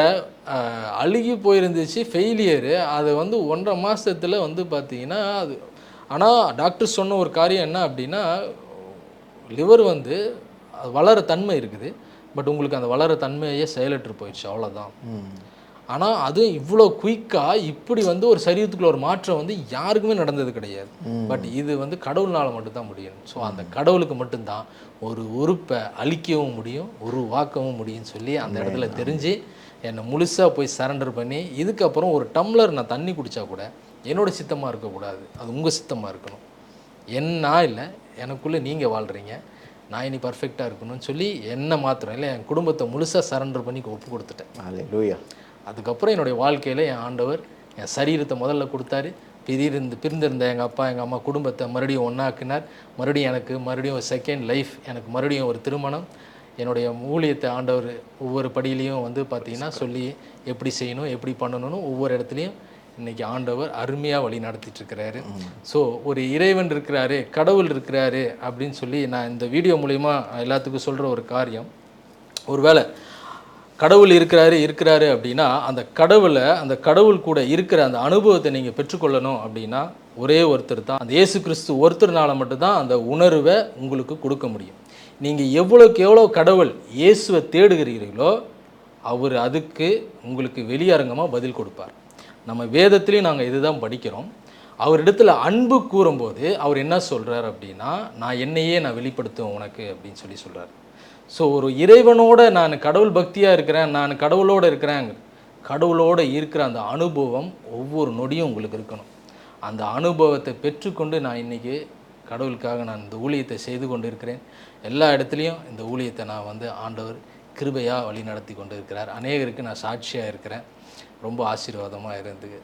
அழுகி போயிருந்துச்சு, ஃபெயிலியரு, அதை வந்து 1.5 மாதத்தில் வந்து பார்த்திங்கன்னா அது. ஆனால் டாக்டர் சொன்ன ஒரு காரியம் என்ன அப்படின்னா, லிவர் வந்து அது வளர தன்மை இருக்குது, பட் உங்களுக்கு அந்த வளர தன்மையே செயலற்று போயிடுச்சு, அவ்வளோதான். ஆனால் அதுவும் இவ்வளோ குயிக்காக இப்படி வந்து ஒரு சரீரத்துக்குள்ள ஒரு மாற்றம் வந்து யாருக்குமே நடந்தது கிடையாது. பட் இது வந்து கடவுள்னால் மட்டும்தான் முடியும். ஸோ அந்த கடவுளுக்கு மட்டும்தான் ஒரு உறுப்பை அழிக்கவும் முடியும், உருவாக்கவும் முடியும்னு சொல்லி அந்த இடத்துல தெரிஞ்சு என்னை முழுசாக போய் சரண்டர் பண்ணி, இதுக்கப்புறம் ஒரு டம்ளர் நான் தண்ணி குடித்தா கூட என்னோட சித்தமாக இருக்கக்கூடாது, அது உங்கள் சித்தமாக இருக்கணும். என்ன இல்லை, எனக்குள்ளே நீங்கள் வாழ்கிறீங்க, நான் இனி பர்ஃபெக்டாக இருக்கணும்னு சொல்லி என்ன மாத்திரம் இல்லை, என் குடும்பத்தை முழுசாக சரண்டர் பண்ணி ஒப்பு கொடுத்துட்டேன். அல்லேலூயா. அதுக்கப்புறம் என்னுடைய வாழ்க்கையில் என் ஆண்டவர் என் சரீரத்தை முதல்ல கொடுத்தாரு, பிரிந்திருந்த எங்கள் அப்பா எங்கள் அம்மா குடும்பத்தை மறுபடியும் ஒன்றாக்கினார். மறுபடியும் எனக்கு மறுபடியும் ஒரு செகண்ட் லைஃப், எனக்கு மறுபடியும் ஒரு திருமணம். என்னுடைய ஊழியத்தை ஆண்டவர் ஒவ்வொரு படியிலையும் வந்து பார்த்திங்கன்னா சொல்லி எப்படி செய்யணும், எப்படி பண்ணணும்னு ஒவ்வொரு இடத்துலையும் இன்றைக்கி ஆண்டவர் அருமையாக வழி நடத்திட்டுருக்கிறாரு. ஸோ ஒரு இறைவன் இருக்கிறாரு, கடவுள் இருக்கிறாரு அப்படின்னு சொல்லி நான் இந்த வீடியோ மூலிமா எல்லாத்துக்கும் சொல்கிற ஒரு காரியம், ஒருவேளை கடவுள் இருக்கிறாரு அப்படின்னா அந்த கடவுள் கூட இருக்கிற அந்த அனுபவத்தை நீங்கள் பெற்றுக்கொள்ளணும் அப்படின்னா ஒரே ஒருத்தர் தான், அந்த இயேசு கிறிஸ்து ஒருத்தர்னால மட்டும்தான் அந்த உணர்வை உங்களுக்கு கொடுக்க முடியும். நீங்கள் எவ்வளோக்கு எவ்வளோ கடவுள் இயேசுவை தேடுகிறீர்களோ அவர் அதுக்கு உங்களுக்கு வெளியரங்கமாக பதில் கொடுப்பார். நம்ம வேதத்துலேயும் நாங்கள் இதுதான் படிக்கிறோம். அவரிடத்துல அன்பு கூறும்போது அவர் என்ன சொல்கிறார் அப்படின்னா, நான் என்னையே நான் வெளிப்படுத்துவேன் உனக்கு அப்படின்னு சொல்லி சொல்கிறார். ஸோ ஒரு இறைவனோட நான் கடவுள் பக்தியாக இருக்கிறேன், நான் கடவுளோடு இருக்கிறேன், கடவுளோடு இருக்கிற அந்த அனுபவம் ஒவ்வொரு நொடியும் உங்களுக்கு இருக்கணும். அந்த அனுபவத்தை பெற்றுக்கொண்டு நான் இன்றைக்கி கடவுளுக்காக நான் இந்த ஊழியத்தை செய்து கொண்டு இருக்கிறேன். எல்லா இடத்துலையும் இந்த ஊழியத்தை நான் வந்து ஆண்டவர் கிருபையாக வழி நடத்தி கொண்டு இருக்கிறார். அநேகருக்கு நான் சாட்சியாக இருக்கிறேன். ரொம்ப ஆசீர்வாதமாக இருந்தது.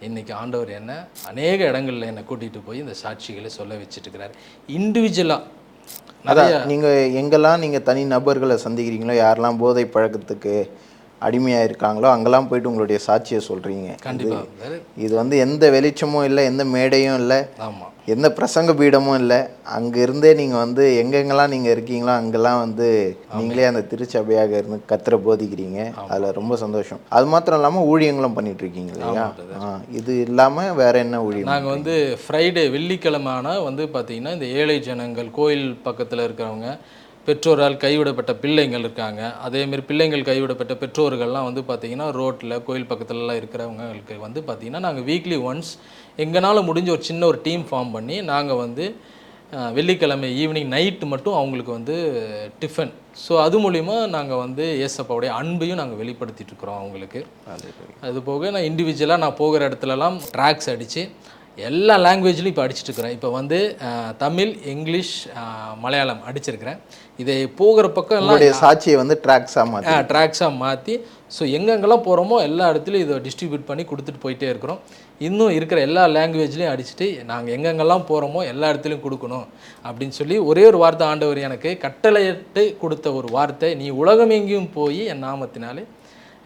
இன்றைக்கி ஆண்டவர் என்ன அநேக இடங்களில் என்னை கூட்டிகிட்டு போய் இந்த சாட்சிகளை சொல்ல வச்சுட்டு இருக்கிறார். இண்டிவிஜுவலாக அதான் நீங்கள் எங்கெல்லாம் நீங்கள் தனி நபர்களை சந்திக்கிறீங்களோ, யாரெல்லாம் போதை பழக்கத்துக்கு அடிமையாக இருக்காங்களோ அங்கெல்லாம் போயிட்டு உங்களுடைய சாட்சியை சொல்கிறீங்க. கண்டிப்பாக இது வந்து எந்த வெளிச்சமும் இல்லை, எந்த மேடையும் இல்லை, ஆமாம், எந்த பிரசங்க பீடமும் இல்லை. அங்கே இருந்தே நீங்கள் வந்து எங்கெங்கெல்லாம் நீங்கள் இருக்கீங்களோ அங்கெல்லாம் வந்து நீங்களே அந்த திருச்சபையாக இருந்து கர்த்தரை போதிக்கிறீங்க. அதில் ரொம்ப சந்தோஷம். அது மாத்திரம் இல்லாமல் ஊழியங்களும் பண்ணிட்டு இருக்கீங்க இல்லையா? இது இல்லாமல் வேற என்ன ஊழியம்? நாங்கள் வந்து ஃப்ரைடே வெள்ளிக்கிழமை ஆனால் வந்து பார்த்திங்கன்னா இந்த ஏழை ஜனங்கள், கோயில் பக்கத்தில் இருக்கிறவங்க, பெற்றோரால் கைவிடப்பட்ட பிள்ளைங்கள் இருக்காங்க, அதேமாரி பிள்ளைங்கள் கைவிடப்பட்ட பெற்றோர்கள்லாம் வந்து பார்த்திங்கன்னா ரோட்டில் கோயில் பக்கத்துலலாம் இருக்கிறவங்களுக்கு வந்து பார்த்திங்கன்னா நாங்கள் வீக்லி ஒன்ஸ் எங்களால் முடிஞ்ச ஒரு சின்ன ஒரு டீம் ஃபார்ம் பண்ணி நாங்கள் வந்து வெள்ளிக்கிழமை ஈவினிங் நைட்டு மட்டும் அவங்களுக்கு வந்து டிஃபன். ஸோ அது மூலிமா நாங்கள் வந்து ஏசப்பாவுடைய அன்பையும் நாங்கள் வெளிப்படுத்திட்டுருக்குறோம் அவங்களுக்கு. அது போக நான் இண்டிவிஜுவலாக நான் போகிற இடத்துலலாம் ட்ராக்ஸ் அடித்து எல்லா லாங்குவேஜ்லையும் இப்போ அடிச்சிட்ருக்கிறேன். இப்போ வந்து தமிழ், இங்கிலீஷ், மலையாளம் அடிச்சிருக்கிறேன். இதை போகிற பக்கம் எல்லாம் சாட்சியை வந்து ட்ராக்ஸாக மாற்றி ஸோ எங்கெங்கெல்லாம் போகிறோமோ எல்லா இடத்துலையும் இதை டிஸ்ட்ரிபியூட் பண்ணி கொடுத்துட்டு போயிட்டே இருக்கிறோம். இன்னும் இருக்கிற எல்லா லாங்குவேஜ்லேயும் அடிச்சுட்டு நாங்கள் எங்கெங்கெல்லாம் போகிறோமோ எல்லா இடத்துலையும் கொடுக்கணும் அப்படின்னு சொல்லி ஒரே ஒரு வார்த்தை ஆண்டவர் எனக்கு கட்டளையிட்டு கொடுத்த ஒரு வார்த்தை, நீ உலகம் எங்கேயும் போய் என் நாமத்தினாலே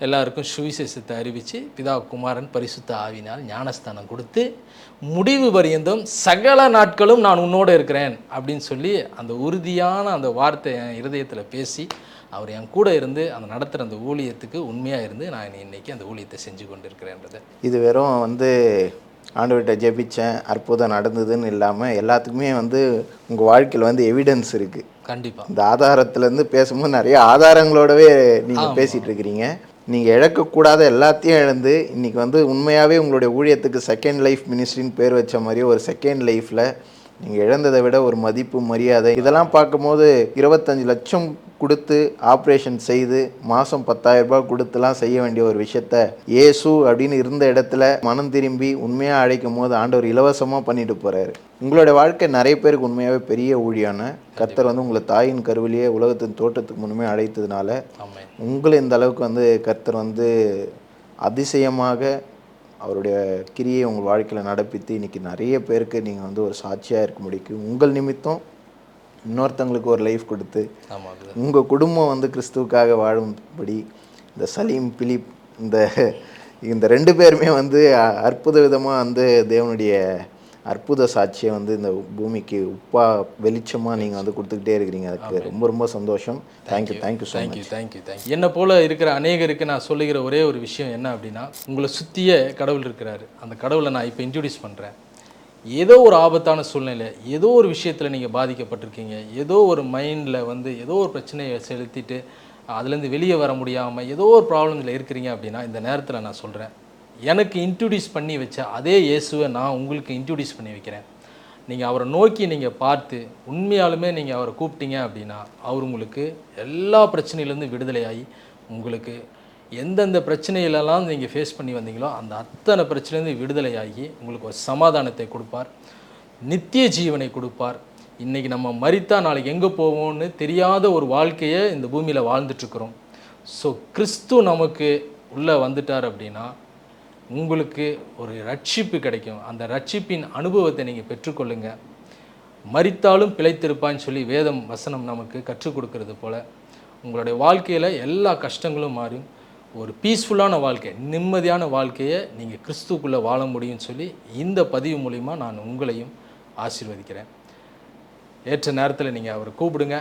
எல்லாருக்கும் சுவிசேஷத்தை அறிவித்து பிதா குமாரன் பரிசுத்த ஆவினால் ஞானஸ்தானம் கொடுத்து முடிவு பரியந்தம் சகல நாட்களும் நான் உன்னோடு இருக்கிறேன் அப்படின்னு சொல்லி அந்த உறுதியான அந்த வார்த்தை என் இருதயத்தில் பேசி அவர் என் கூட இருந்து அந்த நடத்துகிற அந்த ஊழியத்துக்கு உண்மையாக இருந்து நான் இன்னைக்கு அந்த ஊழியத்தை செஞ்சு கொண்டு இருக்கிறேன்றது. இது வெறும் வந்து ஆண்டவர்கிட்ட ஜெபிச்சேன் அற்புதம் நடந்ததுன்னு இல்லாமல் எல்லாத்துக்குமே வந்து உங்கள் வாழ்க்கையில் வந்து எவிடன்ஸ் இருக்குது. கண்டிப்பாக இந்த ஆதாரத்துலேருந்து பேசும்போது நிறைய ஆதாரங்களோடவே நீங்கள் பேசிகிட்டு இருக்கிறீங்க. நீங்கள் இழக்கக்கூடாத எல்லாத்தையும் இழந்து இன்றைக்கி வந்து உண்மையாகவே உங்களுடைய ஊழியத்துக்கு செகண்ட் லைஃப் மினிஸ்ட்ரின்னு பேர் வச்ச மாதிரியே ஒரு செகண்ட் லைஃப்பில் நீங்கள் இழந்ததை விட ஒரு மதிப்பு, மரியாதை இதெல்லாம் பார்க்கும்போது 25 லட்சம் கொடுத்து ஆப்ரேஷன் செய்து மாதம் 10,000 ரூபாய் கொடுத்துலாம் செய்ய வேண்டிய ஒரு விஷயத்த இயேசு அப்படின்னு இருந்த இடத்துல மனம் திரும்பி உண்மையாக அழைக்கும் போது ஆண்டவர் இலவசமாக பண்ணிட்டு போகிறாரு. உங்களோட வாழ்க்கை நிறைய பேருக்கு உண்மையாகவே பெரிய ஊழியான கர்த்தர் வந்து உங்களை தாயின் கருவிலேயே உலகத்தின் தோட்டத்துக்கு முன்னுமே அழைத்ததுனால உங்களை இந்த அளவுக்கு வந்து கர்த்தர் வந்து அதிசயமாக அவருடைய கிரியை உங்கள் வாழ்க்கையில் நடப்பித்து இன்றைக்கி நிறைய பேருக்கு நீங்கள் வந்து ஒரு சாட்சியாக இருக்க முடியும். உங்கள் நிமித்தம் இன்னொருத்தவங்களுக்கு ஒரு லைஃப் கொடுத்து உங்கள் குடும்பம் வந்து கிறிஸ்துவுக்காக வாழும்படி இந்த சலீம் பிலிப் இந்த 2 பேருமே வந்து அற்புத விதமாக வந்து தேவனுடைய அற்புத சாட்சியை வந்து இந்த பூமிக்கு உப்பா வெளிச்சமாக நீங்கள் வந்து கொடுத்துக்கிட்டே இருக்கிறீங்க. அதுக்கு ரொம்ப ரொம்ப சந்தோஷம். Thank you so much. தேங்க்யூ. என்னை போல் இருக்கிற அநேகருக்கு நான் சொல்லுகிற ஒரே ஒரு விஷயம் என்ன அப்படின்னா, உங்களை சுற்றிய கடவுள் இருக்கிறாரு. அந்த கடவுளை நான் இப்போ இன்ட்ரடியூஸ் பண்ணுறேன். ஏதோ ஒரு ஆபத்தான சூழ்நிலை, ஏதோ ஒரு விஷயத்தில் நீங்கள் பாதிக்கப்பட்டிருக்கீங்க, ஏதோ ஒரு மைண்டில் வந்து ஏதோ ஒரு பிரச்சனையை செலுத்திட்டு அதுலேருந்து வெளியே வர முடியாமல் ஏதோ ஒரு ப்ராப்ளமில் இருக்கிறீங்க அப்படின்னா, இந்த நேரத்தில் நான் சொல்கிறேன், எனக்கு இன்ட்ரடியூஸ் பண்ணி வச்ச அதே இயேசுவை நான் உங்களுக்கு இன்ட்ரடியூஸ் பண்ணி வைக்கிறேன். நீங்கள் அவரை நோக்கி நீங்கள் பார்த்து உண்மையாலுமே நீங்கள் அவரை கூப்பிட்டீங்க அப்படின்னா, அவர் உங்களுக்கு எல்லா பிரச்சனையிலேருந்து விடுதலையாகி உங்களுக்கு எந்தெந்த பிரச்சனையிலலாம் நீங்கள் ஃபேஸ் பண்ணி வந்தீங்களோ அந்த அத்தனை பிரச்சனையிலேருந்து விடுதலையாகி உங்களுக்கு ஒரு சமாதானத்தை கொடுப்பார், நித்திய ஜீவனை கொடுப்பார். இன்றைக்கி நம்ம மரித்தா நாளைக்கு எங்கே போவோம்னு தெரியாத ஒரு வாழ்க்கையை இந்த பூமியில் வாழ்ந்துட்டுருக்குறோம். ஸோ கிறிஸ்து நமக்கு உள்ளே வந்துட்டார் அப்படின்னா உங்களுக்கு ஒரு ரட்சிப்பு கிடைக்கும். அந்த ரட்சிப்பின் அனுபவத்தை நீங்கள் பெற்றுக்கொள்ளுங்க. மரித்தாலும் பிழைத்திருப்பான்னு சொல்லி வேதம் வசனம் நமக்கு கற்றுக் கொடுக்கறது போல் உங்களுடைய வாழ்க்கையில் எல்லா கஷ்டங்களும் மாறும். ஒரு பீஸ்ஃபுல்லான வாழ்க்கை, நிம்மதியான வாழ்க்கையை நீங்கள் கிறிஸ்துக்குள்ளே வாழ முடியும்னு சொல்லி இந்த பதிவு மூலிமா நான் உங்களையும் ஆசீர்வதிக்கிறேன். ஏற்ற நேரத்தில் நீங்கள் அவரை கூப்பிடுங்க.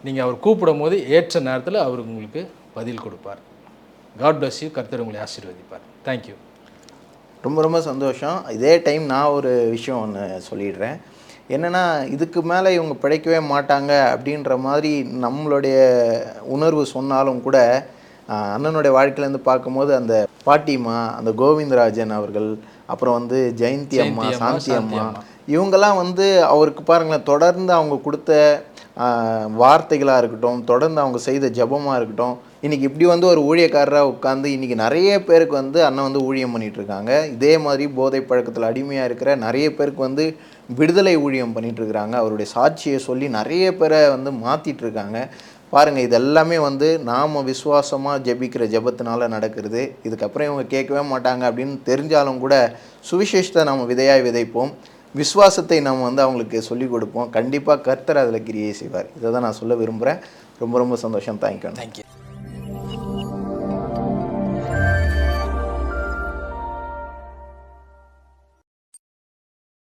நீங்கள் அவர் கூப்பிடும் போது ஏற்ற நேரத்தில் அவர் உங்களுக்கு பதில் கொடுப்பார். God bless you. கர்த்தர் உங்களை ஆசீர்வதிப்பார். தேங்க்யூ. ரொம்ப ரொம்ப சந்தோஷம். இதே டைம் நான் ஒரு விஷயம் ஒன்று சொல்லிடுறேன். என்னென்னா, இதுக்கு மேலே இவங்க பிழைக்கவே மாட்டாங்க அப்படின்ற மாதிரி நம்மளுடைய உணர்வு சொன்னாலும் கூட அண்ணனுடைய வாழ்க்கையிலேருந்து பார்க்கும்போது அந்த பாட்டிமா, அந்த கோவிந்தராஜன் அவர்கள், அப்புறம் வந்து ஜெயந்தி அம்மா, சாந்தி அம்மா, இவங்கெல்லாம் வந்து அவருக்கு பாருங்களேன், தொடர்ந்து அவங்க கொடுத்த வார்த்தைகளாக இருக்கட்டும், தொடர்ந்து அவங்க செய்த ஜபமாக இருக்கட்டும், இன்றைக்கி இப்படி வந்து ஒரு ஊழியக்காரராக உட்காந்து இன்றைக்கி நிறைய பேருக்கு வந்து அண்ணன் வந்து ஊழியம் பண்ணிகிட்ருக்காங்க. இதே மாதிரி போதை பழக்கத்தில் அடிமையாக இருக்கிற நிறைய பேருக்கு வந்து விடுதலை ஊழியம் பண்ணிகிட்ருக்குறாங்க. அவருடைய சாட்சியை சொல்லி நிறைய பேரை வந்து மாற்றிட்டுருக்காங்க. பாருங்கள், இது எல்லாமே வந்து நாம் விசுவாசமாக ஜெபிக்கிற ஜெபத்தினால நடக்கிறது. இதுக்கப்புறம் இவங்க கேட்கவே மாட்டாங்க அப்படின்னு தெரிஞ்சாலும் கூட சுவிசேஷத்தை நம்ம விதையாய் விதைப்போம். விசுவாசத்தை நம்ம வந்து அவங்களுக்கு சொல்லிக் கொடுப்போம். கண்டிப்பாக கர்த்தர் அதில் கிரியை செய்வார். இதை தான் நான் சொல்ல விரும்புகிறேன். ரொம்ப ரொம்ப சந்தோஷம். தேங்க்யூ.